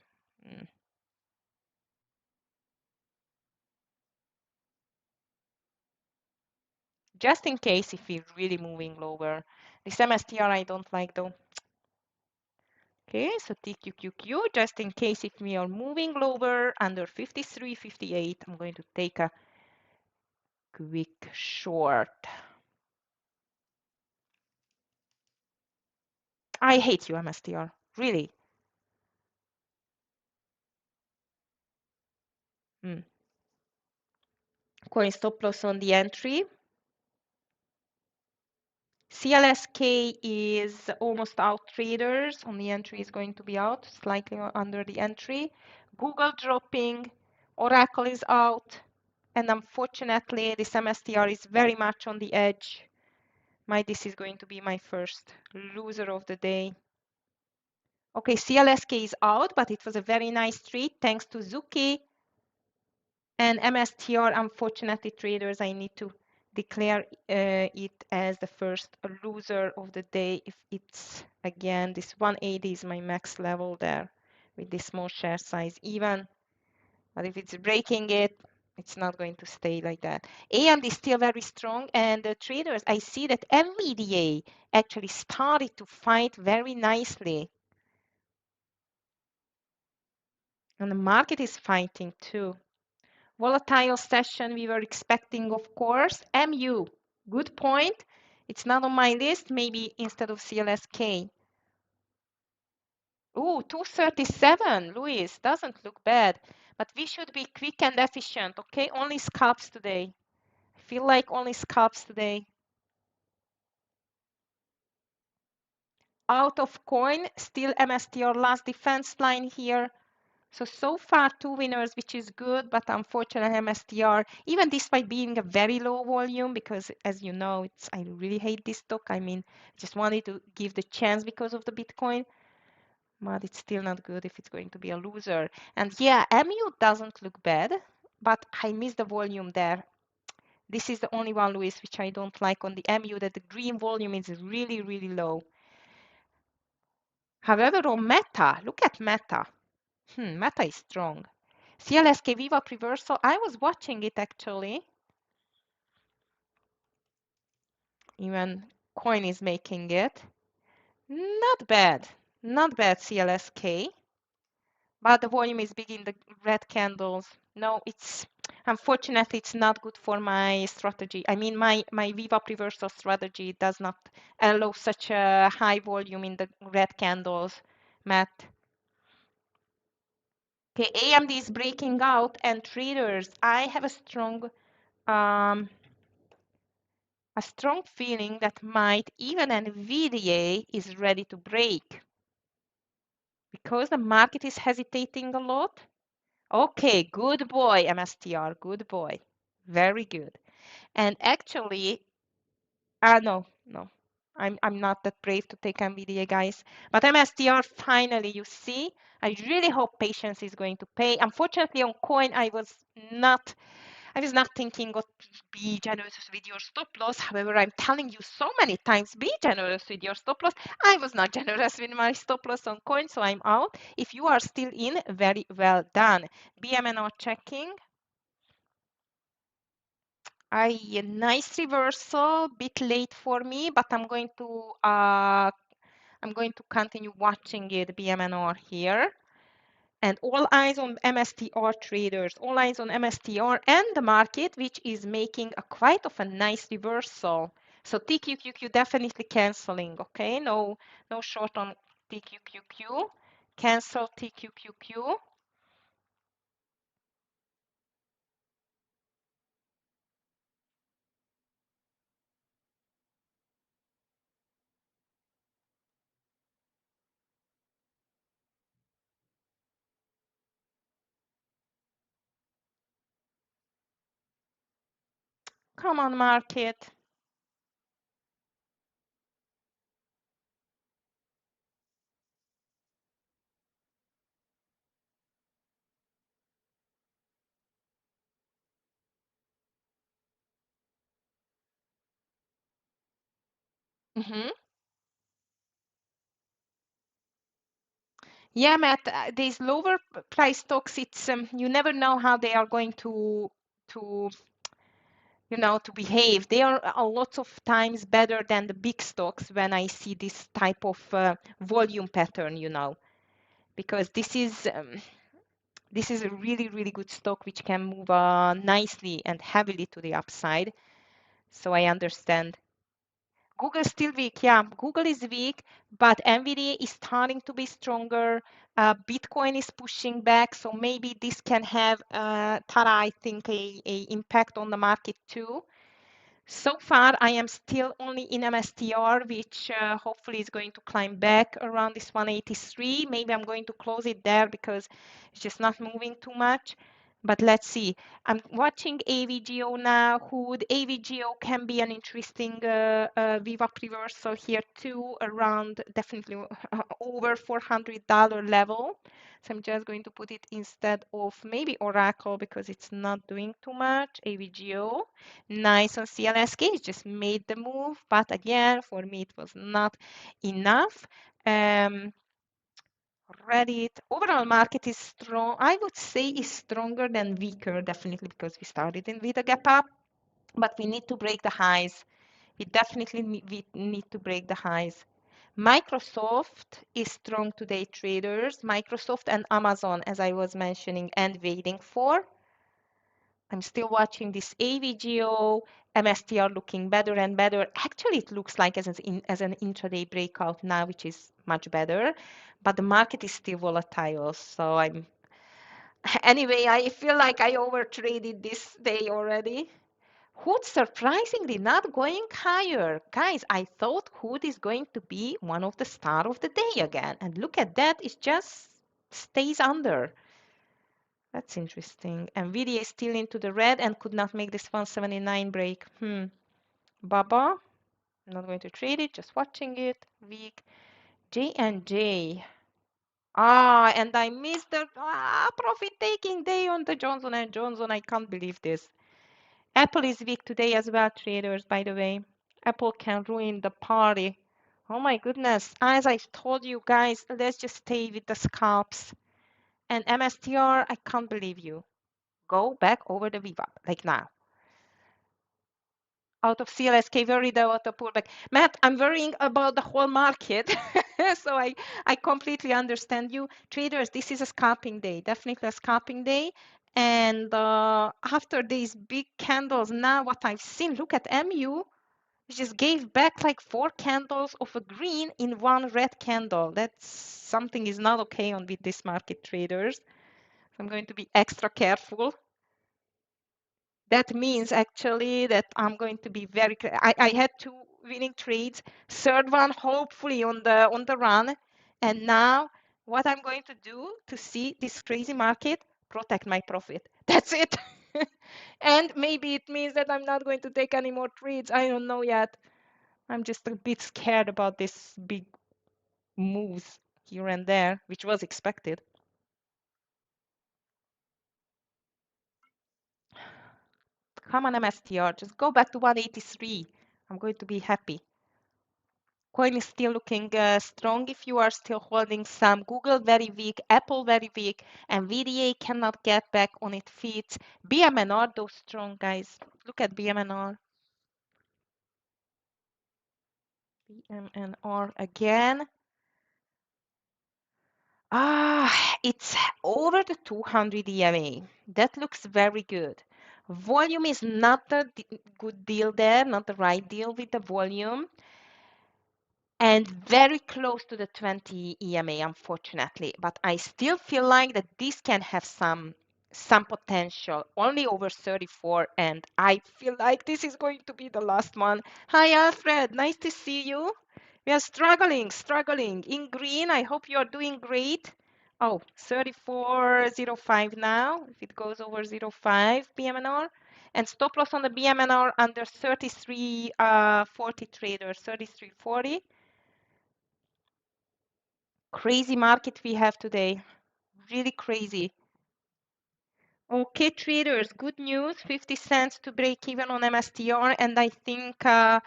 Just in case if we're really moving lower. This MSTR I don't like though. Okay, so TQQQ, just in case if we are moving lower under 53, 58, I'm going to take a quick short. I hate you, MSTR, really. Coin stop loss on the entry. CLSK is almost out traders. On the entry is going to be out, slightly under the entry. Google dropping. Oracle is out. And unfortunately, this MSTR is very much on the edge. This is going to be my first loser of the day. Okay, CLSK is out, but it was a very nice trade thanks to Zuki. And MSTR, unfortunately, traders, I need to declare it as the first loser of the day. If it's, again, this 180 is my max level there with this small share size even. But if it's breaking it, it's not going to stay like that. AMD is still very strong, and the traders, I see that NVDA actually started to fight very nicely. And the market is fighting too. Volatile session we were expecting, of course. MU, good point. It's not on my list, maybe instead of CLSK. Ooh, 237, Luis, doesn't look bad. But we should be quick and efficient, okay? Only scalps today. I feel like only scalps today. Out of coin, still MSTR last defense line here. So far, two winners, which is good, but unfortunately, MSTR, even despite being a very low volume, because as you know, I really hate this stock. I mean, just wanted to give the chance because of the Bitcoin, but it's still not good if it's going to be a loser. And yeah, MU doesn't look bad, but I miss the volume there. This is the only one, Luis, which I don't like on the MU, that the green volume is really, really low. However, on Meta, look at Meta. Meta is strong. CLSK Viva reversal. I was watching it actually. Even coin is making it. Not bad. Not bad CLSK. But the volume is big in the red candles. No, it's unfortunately it's not good for my strategy. I mean my Viva reversal strategy does not allow such a high volume in the red candles, Matt. Okay, AMD is breaking out, and traders, I have um, a strong feeling that might even NVDA is ready to break because the market is hesitating a lot. Okay, good boy, MSTR, good boy. Very good. And actually, no. I'm not that brave to take NVIDIA, guys. But MSTR, finally, you see, I really hope patience is going to pay. Unfortunately, on coin, I was not thinking of be generous with your stop loss. However, I'm telling you so many times, be generous with your stop loss. I was not generous with my stop loss on coin, so I'm out. If you are still in, very well done. BMNR checking. A nice reversal, bit late for me, but I'm going to continue watching it, BMNR here. And all eyes on MSTR traders, all eyes on MSTR and the market, which is making quite of a nice reversal. So TQQQ definitely canceling, okay? No short on TQQQ. Cancel TQQQ. Come on, market. Mm-hmm. Yeah, Matt, these lower price stocks, it's you never know how they are going to to behave. They are a lot of times better than the big stocks when I see this type of volume pattern, because this is a really, really good stock which can move nicely and heavily to the upside. So I understand. Google is still weak. Yeah, Google is weak, but NVIDIA is starting to be stronger. Bitcoin is pushing back, so maybe this can have, Tara, I think, a impact on the market too. So far, I am still only in MSTR, which hopefully is going to climb back around this 183. Maybe I'm going to close it there because it's just not moving too much. But let's see. I'm watching AVGO now. Hood AVGO can be an interesting VWAP reversal here too, around definitely over $400 level. So I'm just going to put it instead of maybe Oracle because it's not doing too much. AVGO, nice on CLSK, it just made the move, but again, for me, it was not enough. Um, Reddit overall market is strong. I would say is stronger than weaker, definitely because we started in with a gap up, but we need to break the highs. We definitely we need to break the highs. Microsoft is strong today, traders. Microsoft and Amazon, as I was mentioning and waiting for. I'm still watching this AVGO, MSTR looking better and better. Actually, it looks like as an intraday breakout now, which is much better, but the market is still volatile. So I'm anyway, I feel like I overtraded this day already. Hood surprisingly not going higher. Guys, I thought Hood is going to be one of the star of the day again. And look at that, it just stays under. That's interesting. NVIDIA is still into the red and could not make this 179 break. Baba, I'm not going to trade it, just watching it. Weak. J&J. And I missed the profit taking day on the Johnson & Johnson. I can't believe this. Apple is weak today as well, traders, by the way. Apple can ruin the party. Oh my goodness. As I told you guys, let's just stay with the scalps. And MSTR, I can't believe you. Go back over the VWAP, like now. Out of CLSK, worried about the pullback. Matt, I'm worrying about the whole market. So I completely understand you. Traders, this is a scalping day, definitely a scalping day. And after these big candles, now what I've seen, look at MU, we just gave back like 4 candles of a green in one red candle. That's something is not okay on with this market, traders. So I'm going to be extra careful. That means actually that I'm going to be very. I had 2 winning trades, third one hopefully on the run, and now what I'm going to do to see this crazy market, protect my profit. That's it. And maybe it means that I'm not going to take any more trades. I don't know yet. I'm just a bit scared about this big moves here and there, which was expected. Come on, MSTR, just go back to 183. I'm going to be happy. Coin is still looking strong if you are still holding some. Google very weak, Apple very weak, NVIDIA cannot get back on its feet. BMNR though strong, guys. Look at BMNR. BMNR again. It's over the 200 EMA. That looks very good. Volume is not a good deal there, not the right deal with the volume. And very close to the 20 EMA, unfortunately. But I still feel like that this can have some potential, only over 34, and I feel like this is going to be the last one. Hi, Alfred. Nice to see you. We are struggling. In green, I hope you are doing great. Oh, 34.05 now. If it goes over 0.5 BMNR. And stop loss on the BMNR under 33.40 traders, 33.40. Crazy market we have today. Really crazy. Okay, traders, good news. 50 cents to break even on MSTR. And I think, I'm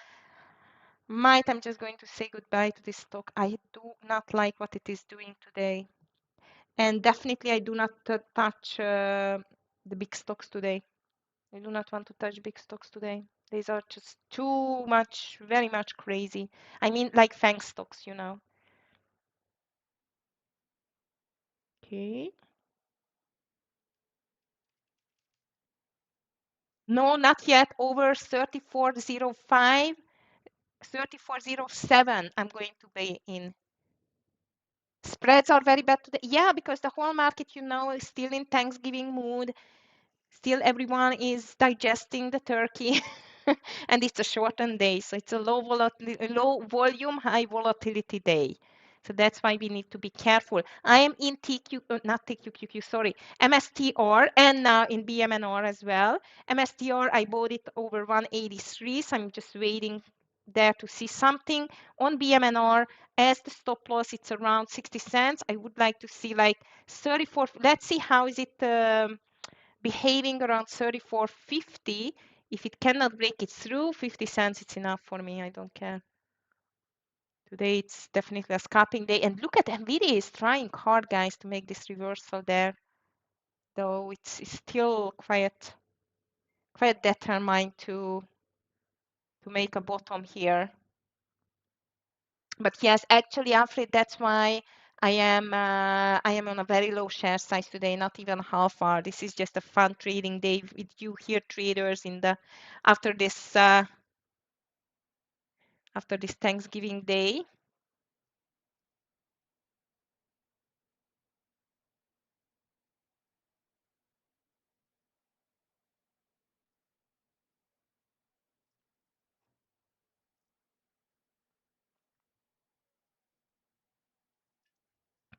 just going to say goodbye to this stock. I do not like what it is doing today. And definitely, I do not touch the big stocks today. I do not want to touch big stocks today. These are just too much, very much crazy. I mean, like FANG stocks, you know. Okay. No, not yet. Over 34.05, 34.07. I'm going to be in. Spreads are very bad today. Yeah, because the whole market, you know, is still in Thanksgiving mood. Still, everyone is digesting the turkey, and it's a shortened day, so it's a low volume, high volatility day. So that's why we need to be careful. I am in TQ, not TQQQ, sorry, MSTR, and now in BMNR as well. MSTR, I bought it over 183, so I'm just waiting there to see something. On BMNR, as the stop loss, it's around 60 cents. I would like to see like 34. Let's see how is it behaving around 34.50. If it cannot break it through 50 cents, it's enough for me. I don't care. Today it's definitely a scalping day. And look at Nvidia is trying hard, guys, to make this reversal there. Though it's still quite determined to make a bottom here. But yes, actually, Alfred, that's why I am on a very low share size today, not even half hour. This is just a fun trading day with you here, traders, in the after this Thanksgiving day.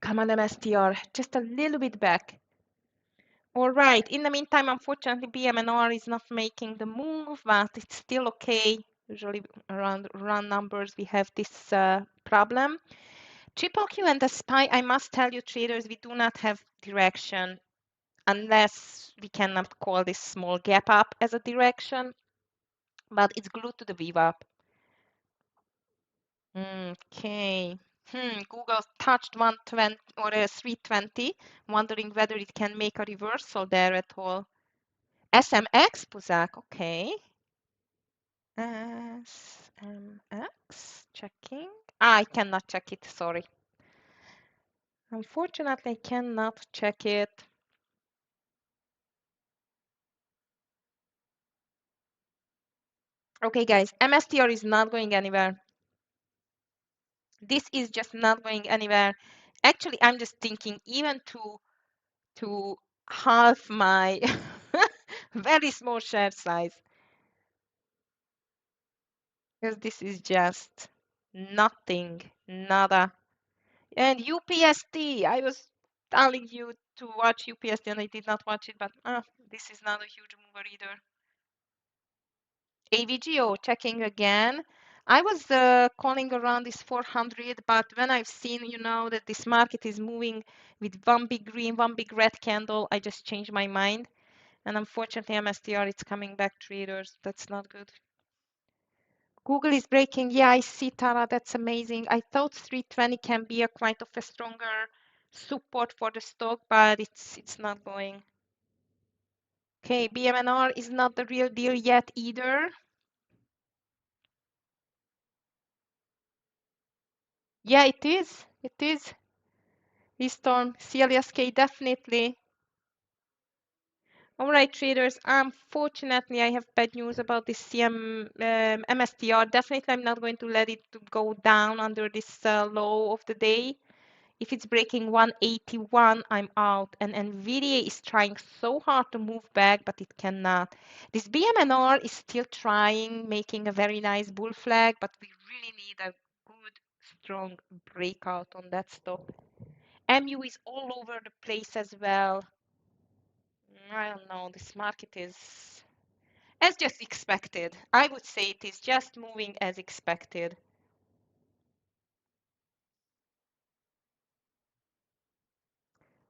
Come on, MSTR, just a little bit back. All right. In the meantime, unfortunately, BMNR is not making the move, but it's still okay. Usually around run numbers, we have this problem. Triple Q and the SPY, I must tell you, traders, we do not have direction unless we cannot call this small gap up as a direction, but it's glued to the VWAP. Okay. Google touched 120 or 320, wondering whether it can make a reversal there at all. SMX, Puzak, okay. SMX, checking. I cannot check it, sorry. Unfortunately, I cannot check it. Okay, guys, MSTR is not going anywhere. This is just not going anywhere. Actually, I'm just thinking even to half my very small share size, because this is just nothing, nada. And UPST, I was telling you to watch UPST and I did not watch it, but this is not a huge mover either. AVGO, checking again. I was calling around this 400, but when I've seen, that this market is moving with one big green, one big red candle, I just changed my mind. And unfortunately, MSTR, it's coming back, traders. That's not good. Google is breaking. Yeah, I see, Tara. That's amazing. I thought 320 can be a quite of a stronger support for the stock, but it's not going. Okay, BMNR is not the real deal yet either. Yeah, it is. It is. Storm, CLSK, definitely. All right, traders. Unfortunately, I have bad news about this MSTR. Definitely, I'm not going to let it to go down under this low of the day. If it's breaking 181, I'm out. And NVIDIA is trying so hard to move back, but it cannot. This BMNR is still trying, making a very nice bull flag, but we really need a good, strong breakout on that stock. MU is all over the place as well. I don't know. This market is as just expected. I would say it is just moving as expected.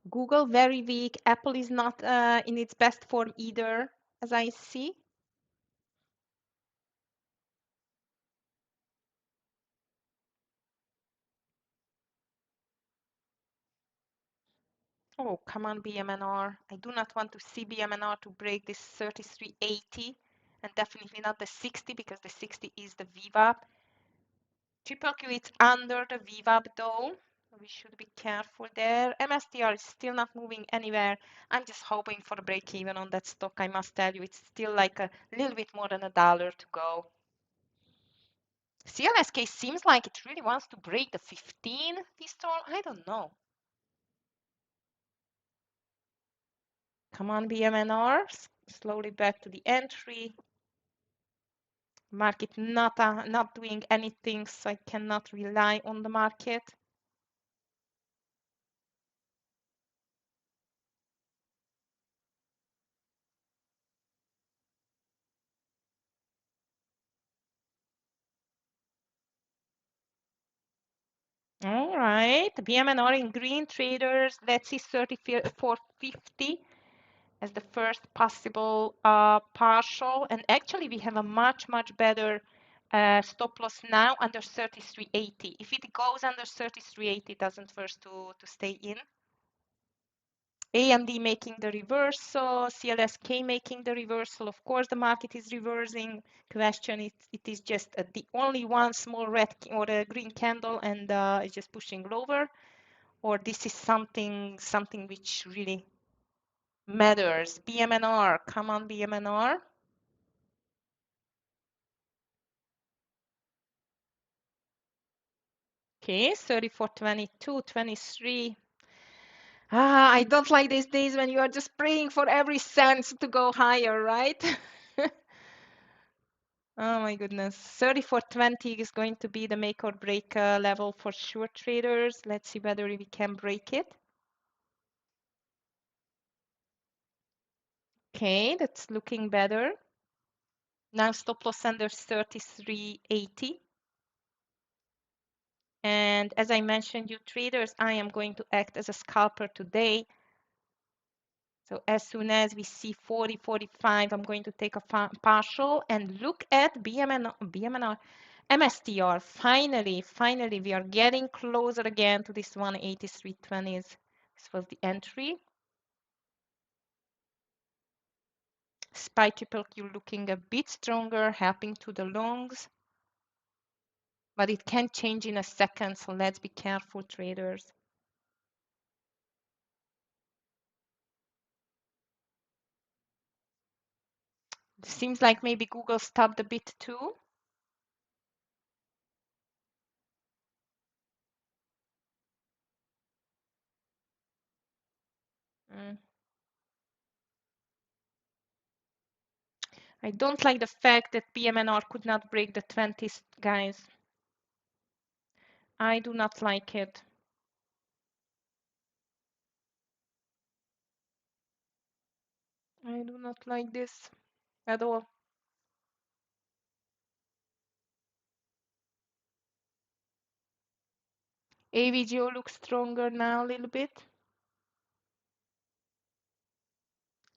Google very weak. Apple is not in its best form either, as I see. Oh, come on, BMNR. I do not want to see BMNR to break this 3380 and definitely not the 60 because the 60 is the VWAP. Triple Q is under the VWAP though. We should be careful there. MSTR is still not moving anywhere. I'm just hoping for a break even on that stock. I must tell you, it's still like a little bit more than $1 to go. CLSK seems like it really wants to break the 15 V-Storm. I don't know. Come on, BMNR. Slowly back to the entry. Market not doing anything, so I cannot rely on the market. All right, BMNR in green traders. Let's see 34.50 as the first possible partial. And actually, we have a much better stop loss now under 33.80. If it goes under 33.80, it doesn't first to stay in. AMD making the reversal, CLSK making the reversal. Of course, the market is reversing. Question it is just the only one small red or a green candle and it's just pushing lower, or this is something which really matters. BMNR, come on, BMNR. Okay, 34, 22, 23. I don't like these days when you are just praying for every cent to go higher, right? Oh my goodness. 34.20 is going to be the make or break level for short traders. Let's see whether we can break it. Okay, that's looking better. Now stop loss under 33.80. And as I mentioned, you traders, I am going to act as a scalper today. So as soon as we see 40, 45, I'm going to take a partial and look at BMNR, MSTR. Finally, we are getting closer again to this 183.20s. This was the entry. SPY triple Q looking a bit stronger, helping to the longs. But it can change in a second, so let's be careful, traders. Seems like maybe Google stopped a bit too. I don't like the fact that BMNR could not break the 20s, guys. I do not like it. I do not like this at all. AVGO looks stronger now a little bit.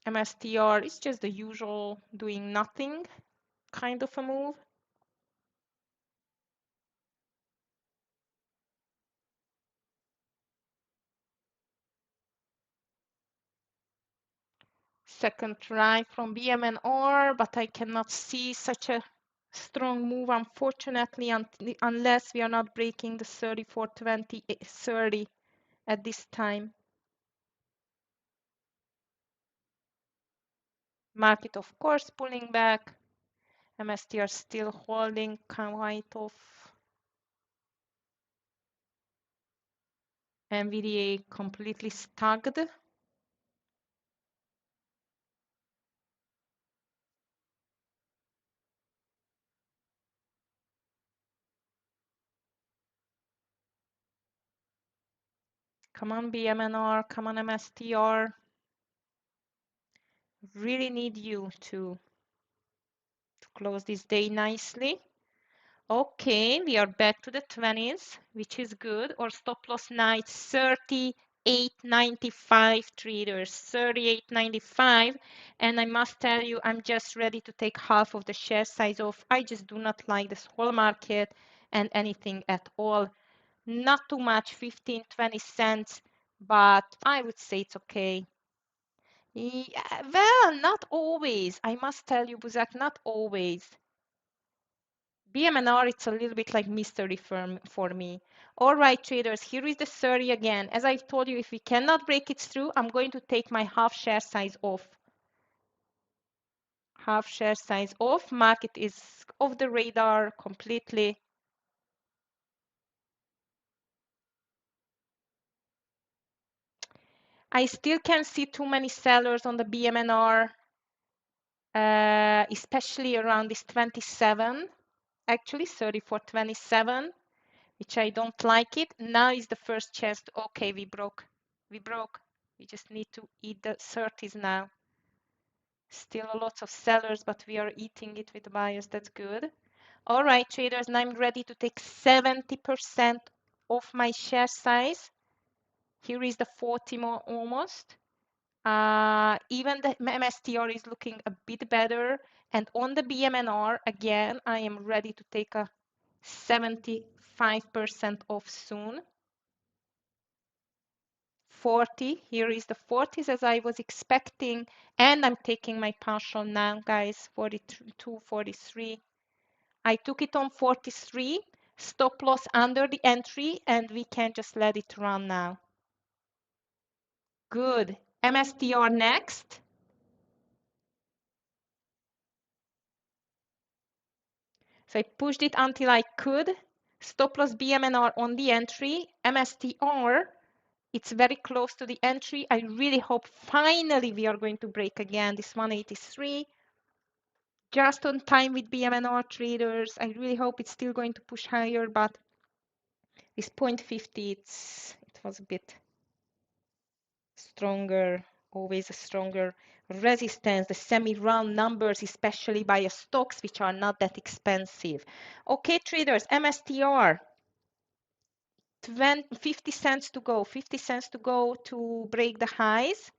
MSTR is just the usual doing nothing kind of a move. Second try from BMNR, but I cannot see such a strong move, unfortunately, unless we are not breaking the 34.20, 30 at this time. Market, of course, pulling back. MSTR still holding quite off. NVDA completely stuck. Come on, BMNR, come on, MSTR. Really need you to close this day nicely. Okay, we are back to the 20s, which is good. Or stop loss night 38.95 traders, 38.95. And I must tell you, I'm just ready to take half of the share size off. I just do not like this whole market and anything at all. Not too much, 15, 20 cents, but I would say it's okay. Yeah, well, not always. I must tell you, Buzak, not always. BMNR, it's a little bit like mystery for me. All right, traders, here is the 30 again. As I told you, if we cannot break it through, I'm going to take my half share size off. Half share size off. Market is off the radar completely. I still can see too many sellers on the BMNR, especially around this 27, actually 34.27. Which I don't like it. Now is the first chance to, okay, we broke. We broke. We just need to eat the 30s now. Still a lot of sellers, but we are eating it with buyers. That's good. All right, traders, now I'm ready to take 70% of my share size. Here is the 40 more almost. Even the MSTR is looking a bit better. And on the BMNR, again, I am ready to take a 75% off soon. 40, here is the 40s as I was expecting. And I'm taking my partial now, guys, 42, 43. I took it on 43, stop loss under the entry, and we can just let it run now. Good. MSTR next. So I pushed it until I could. Stop loss BMNR on the entry. MSTR, it's very close to the entry. I really hope finally we are going to break again this 183. Just on time with BMNR traders. I really hope it's still going to push higher, but this 0.50, it was a bit stronger, always a stronger resistance, the semi-round numbers, especially by stocks which are not that expensive. Okay, traders, MSTR, 50 cents to go, 50 cents to go to break the highs,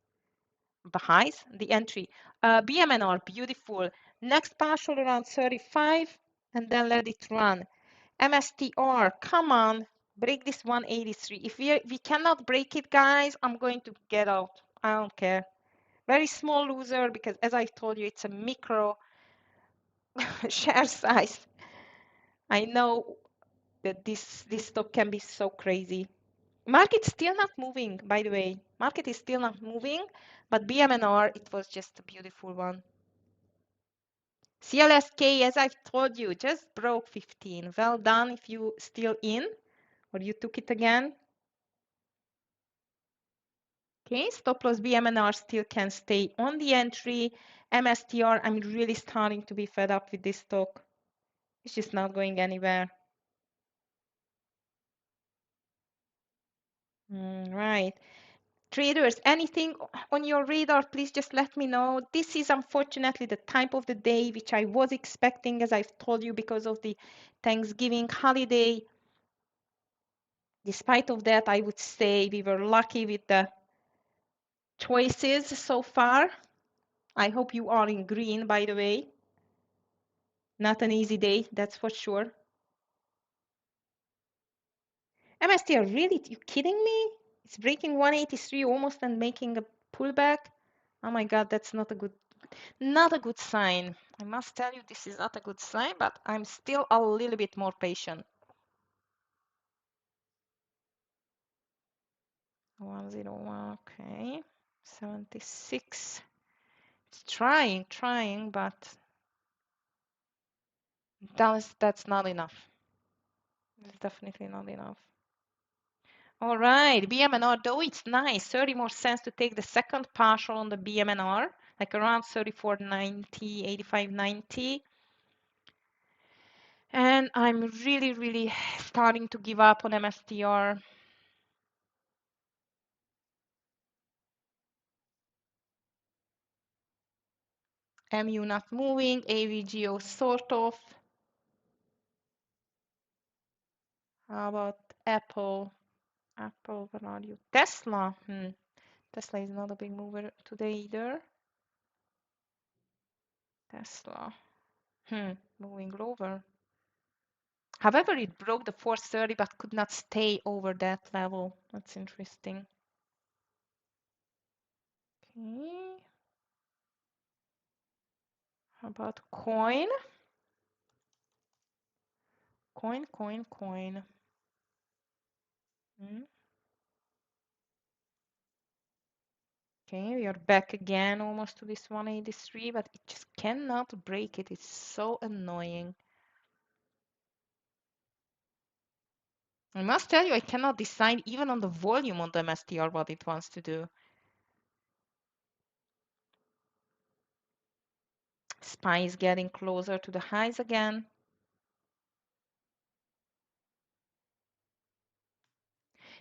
the entry. BMNR, beautiful. Next partial around 35, and then let it run. MSTR, come on, break this 183. If we cannot break it, guys, I'm going to get out. I don't care. Very small loser because, as I told you, it's a micro share size. I know that this stock can be so crazy. Market's still not moving, by the way. Market is still not moving, but BMNR, it was just a beautiful one. CLSK, as I've told you, just broke 15. Well done if you still in or you took it again. Okay, stop loss BMNR still can stay on the entry. MSTR, I'm really starting to be fed up with this stock. It's just not going anywhere. Right. Traders, anything on your radar, please just let me know. This is unfortunately the type of the day which I was expecting, as I've told you, because of the Thanksgiving holiday. Despite of that, I would say we were lucky with the choices so far. I hope you are in green, by the way. Not an easy day, that's for sure. MSTR, really? You kidding me? It's breaking 183 almost and making a pullback. Oh my God, that's not a good sign. I must tell you, this is not a good sign, but I'm still a little bit more patient. 101, okay. 76. It's trying, but that's not enough. It's definitely not enough. All right, BMNR, though it's nice, 30 more cents to take the second partial on the BMNR, like around 34.90, 85.90. And I'm really starting to give up on MSTR. MU not moving, AVGO sort of. How about Apple? Apple, where are you? Tesla. Tesla is not a big mover today either. Tesla. Moving lower. However, it broke the 430 but could not stay over that level. That's interesting. Okay. How about coin? Coin. Okay, we are back again almost to this 183, but it just cannot break it. It's so annoying. I must tell you, I cannot decide even on the volume on the MSTR what it wants to do. SPY is getting closer to the highs again.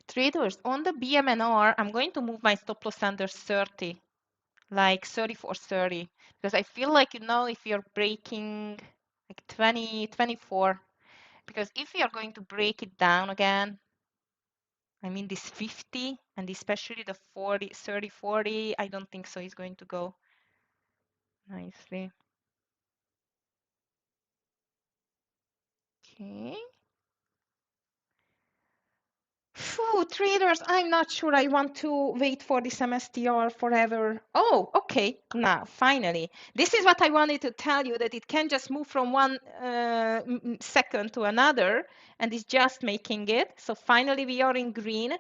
Traders, on the BMNR, I'm going to move my stop loss under 30, like 34.30, because I feel like, if you're breaking like 20, 24, because if we are going to break it down again, I mean, this 50 and especially the 40, 30, 40, I don't think so it's going to go nicely. Okay. Phew, traders, I'm not sure I want to wait for this MSTR forever. Oh, okay. Now, finally. This is what I wanted to tell you, that it can just move from one second to another, and it's just making it. So finally we are in green,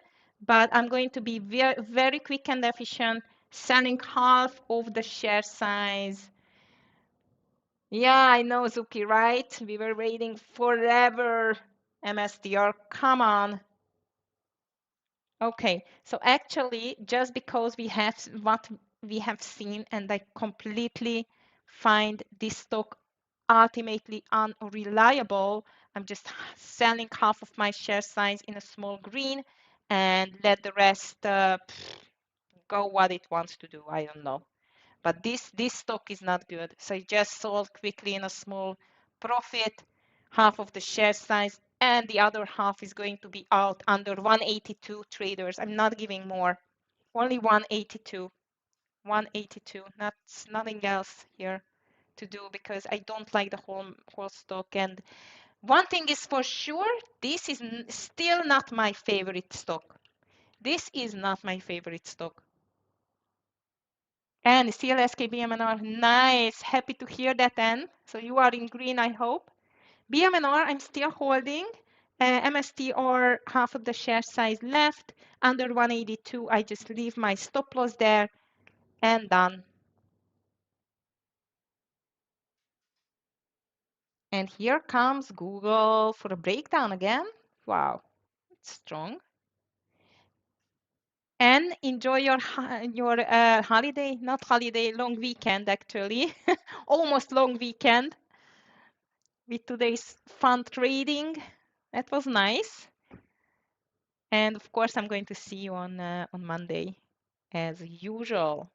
but I'm going to be very, very quick and efficient, selling half of the share size. Yeah, I know, Zuki, right? We were waiting forever. MSTR, come on. Okay, so actually, just because we have what we have seen, and I completely find this stock ultimately unreliable, I'm just selling half of my share size in a small green and let the rest go what it wants to do. I don't know. But this stock is not good. So I just sold quickly in a small profit, half of the share size, and the other half is going to be out under 182 traders. I'm not giving more. Only 182. 182. Not nothing else here to do because I don't like the whole stock. And one thing is for sure, this is still not my favorite stock. This is not my favorite stock. And still SKBMNR, nice. Happy to hear that, Anne. So you are in green, I hope. BMNR, I'm still holding. MSTR, half of the share size left. Under 182, I just leave my stop loss there and done. And here comes Google for a breakdown again. Wow, it's strong. And enjoy your holiday, not holiday, long weekend actually. Almost long weekend. With today's fun trading. That was nice. And of course, I'm going to see you on Monday as usual.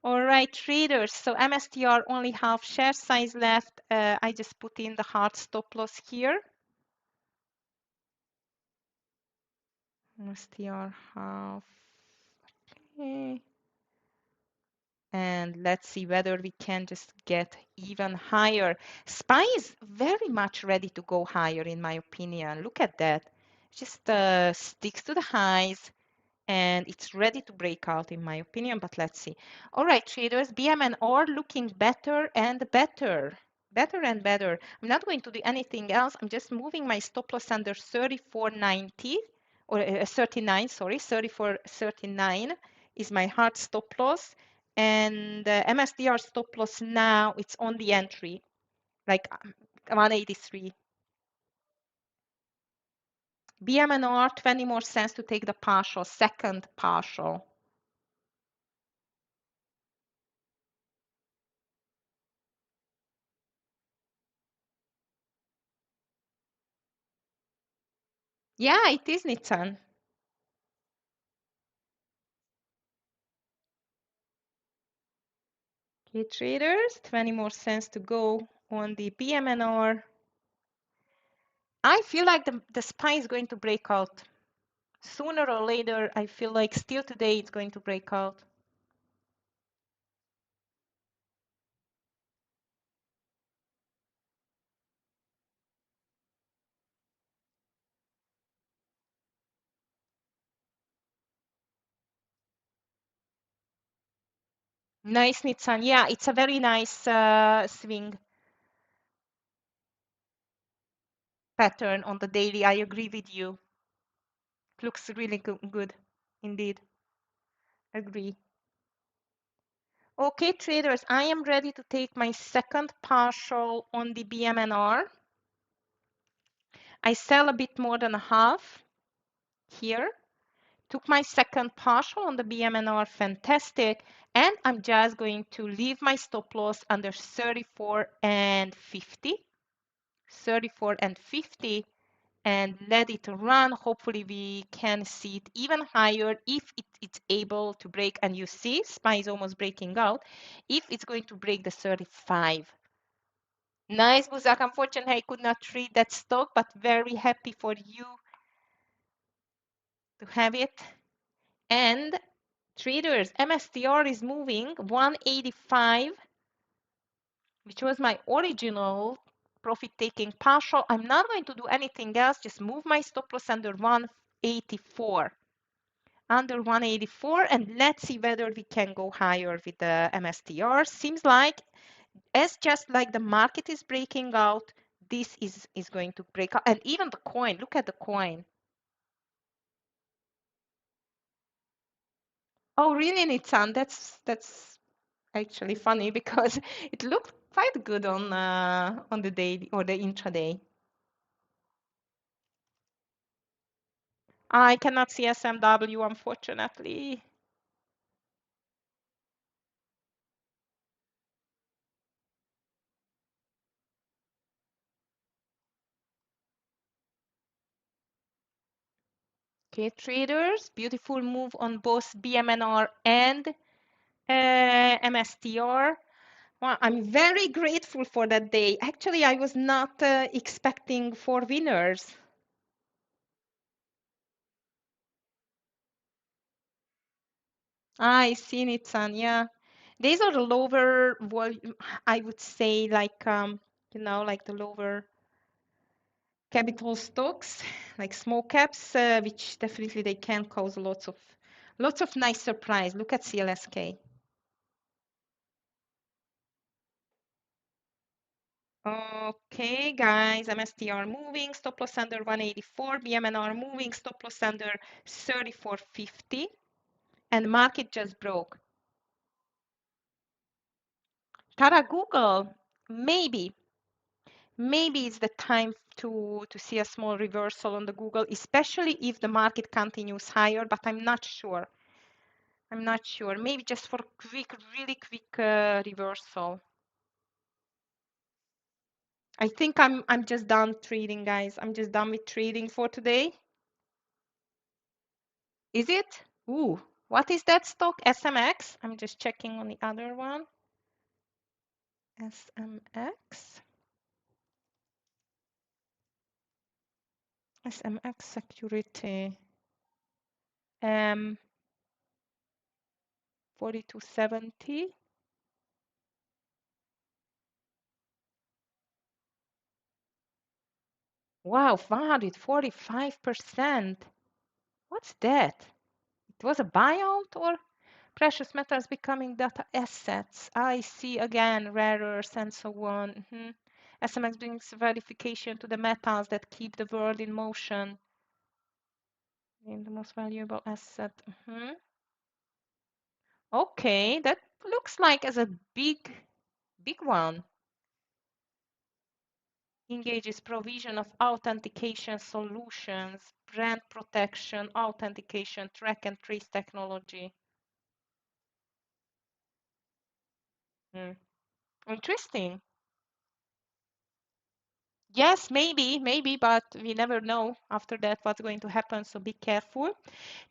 All right, traders. So MSTR only half share size left. I just put in the hard stop loss here. MSTR half. Okay. And let's see whether we can just get even higher. SPY is very much ready to go higher, in my opinion. Look at that. Just sticks to the highs and it's ready to break out, in my opinion, but let's see. All right, traders, BMNR looking better and better. Better and better. I'm not going to do anything else. I'm just moving my stop loss under 34.90 or 39, sorry, 34.39 is my hard stop loss. And MSDR stop loss now, it's on the entry, like 183. BMNR, 20 more cents to take the partial, second partial. Yeah, it is, Nitsan. Okay, traders, 20 more cents to go on the BMNR. I feel like the SPY is going to break out. Sooner or later, I feel like still today it's going to break out. Nice, Nitsan. Yeah, it's a very nice swing pattern on the daily. I agree with you. Looks really good indeed. Agree. Okay, traders, I am ready to take my second partial on the BMNR. I sell a bit more than a half here. Took my second partial on the BMNR, fantastic. And I'm just going to leave my stop loss under 34 and 50. 34 and 50 and let it run. Hopefully we can see it even higher if it's able to break. And you see, SPY is almost breaking out. If it's going to break the 35. Nice, Buzak. Unfortunately, I could not trade that stock, but very happy for you. to have it. And traders, MSTR is moving 185, which was my original profit-taking partial. I'm not going to do anything else, just move my stop loss under 184. Under 184, and let's see whether we can go higher with the MSTR. Seems like, as just like the market is breaking out, this is going to break out. And even the coin, look at the coin. Oh, really, Nitsan? That's actually funny because it looked quite good on the daily or the intraday. I cannot see SMW, unfortunately. Okay, traders, beautiful move on both BMNR and MSTR. Well, I'm very grateful for that day. Actually, I was not expecting four winners. I seen it, son. Yeah, these are the lower volume. I would say, like like the lower capital stocks, like small caps, which definitely they can cause lots of nice surprise. Look at CLSK. Okay, guys, MSTR moving, stop loss under 184, BMNR moving, stop loss under 34.50, and market just broke. Tara, Google, maybe it's the time to see a small reversal on the Google, especially if the market continues higher, but I'm not sure. Maybe just for a really quick reversal. I think I'm just done trading, guys. I'm just done with trading for today. Is it? Ooh, what is that stock? SMX? I'm just checking on the other one. SMX. SMX security. 4270. Wow, 145%. What's that? It was a buyout or precious metals becoming data assets? I see again, rare earths and so on. SMX brings verification to the metals that keep the world in motion. In the most valuable asset. Okay, that looks like as a big one. Engages provision of authentication solutions, brand protection, authentication, track and trace technology. Interesting. Yes, maybe, but we never know after that what's going to happen, so be careful.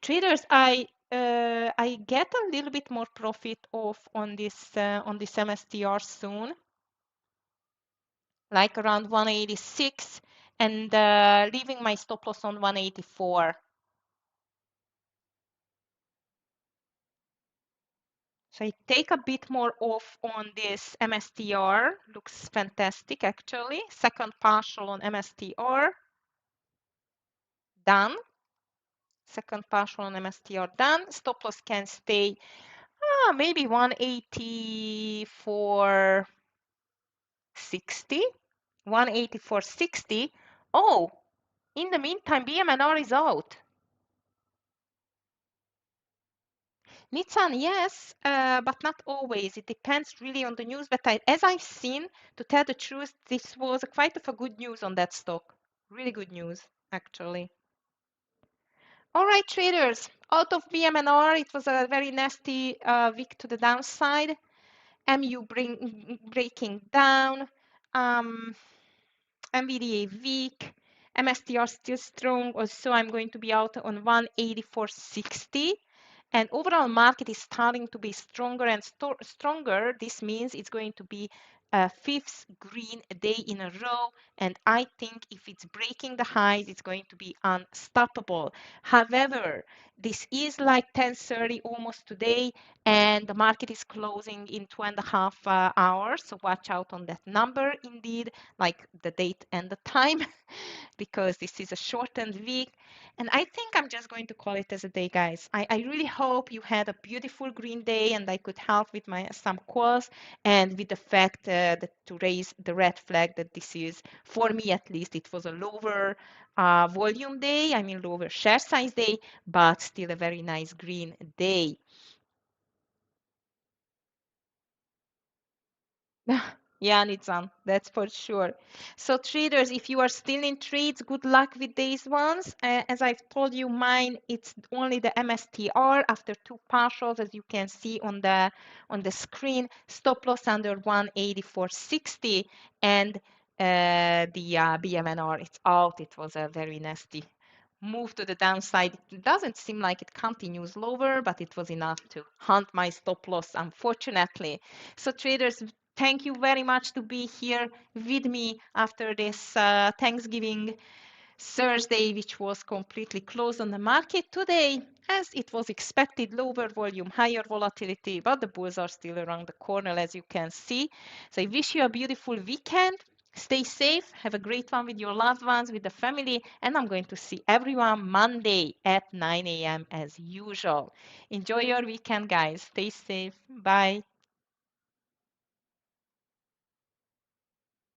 Traders, I get a little bit more profit off on this MSTR soon, like around 186, and leaving my stop loss on 184. So I take a bit more off on this MSTR. Looks fantastic, actually. Second partial on MSTR. Done. Second partial on MSTR done. Stop loss can stay maybe 184.60. 184.60. Oh, in the meantime, BMNR is out. Nitsan, yes, but not always. It depends really on the news. But as I've seen, to tell the truth, this was quite of a good news on that stock. Really good news, actually. All right, traders, out of BMNR, it was a very nasty week to the downside. MU breaking down. NVDA weak. MSTR still strong. Also, I'm going to be out on 184.60. And overall market is starting to be stronger and stronger. This means it's going to be fifth green day in a row, and I think if it's breaking the highs, it's going to be unstoppable. However, this is like 10:30 almost today, and the market is closing in 2.5 hours. So watch out on that number indeed, like the date and the time, because this is a shortened week. And I think I'm just going to call it as a day, guys. I really hope you had a beautiful green day and I could help with my some calls and with the fact that to raise the red flag that this is, for me at least, it was a lower volume day, I mean lower share size day, but still a very nice green day. Yeah, Nizam, that's for sure. So traders, if you are still in trades, good luck with these ones. As I've told you, mine, it's only the MSTR after two partials, as you can see on the screen. Stop loss under 184.60, and the BMNR, it's out. It was a very nasty move to the downside. It doesn't seem like it continues lower, but it was enough to hunt my stop loss, unfortunately. So traders, thank you very much to be here with me after this Thanksgiving Thursday, which was completely closed on the market today. As it was expected, lower volume, higher volatility, but the bulls are still around the corner, as you can see. So I wish you a beautiful weekend. Stay safe, have a great one with your loved ones, with the family, and I'm going to see everyone Monday at 9 a.m. as usual. Enjoy your weekend, guys. Stay safe. Bye.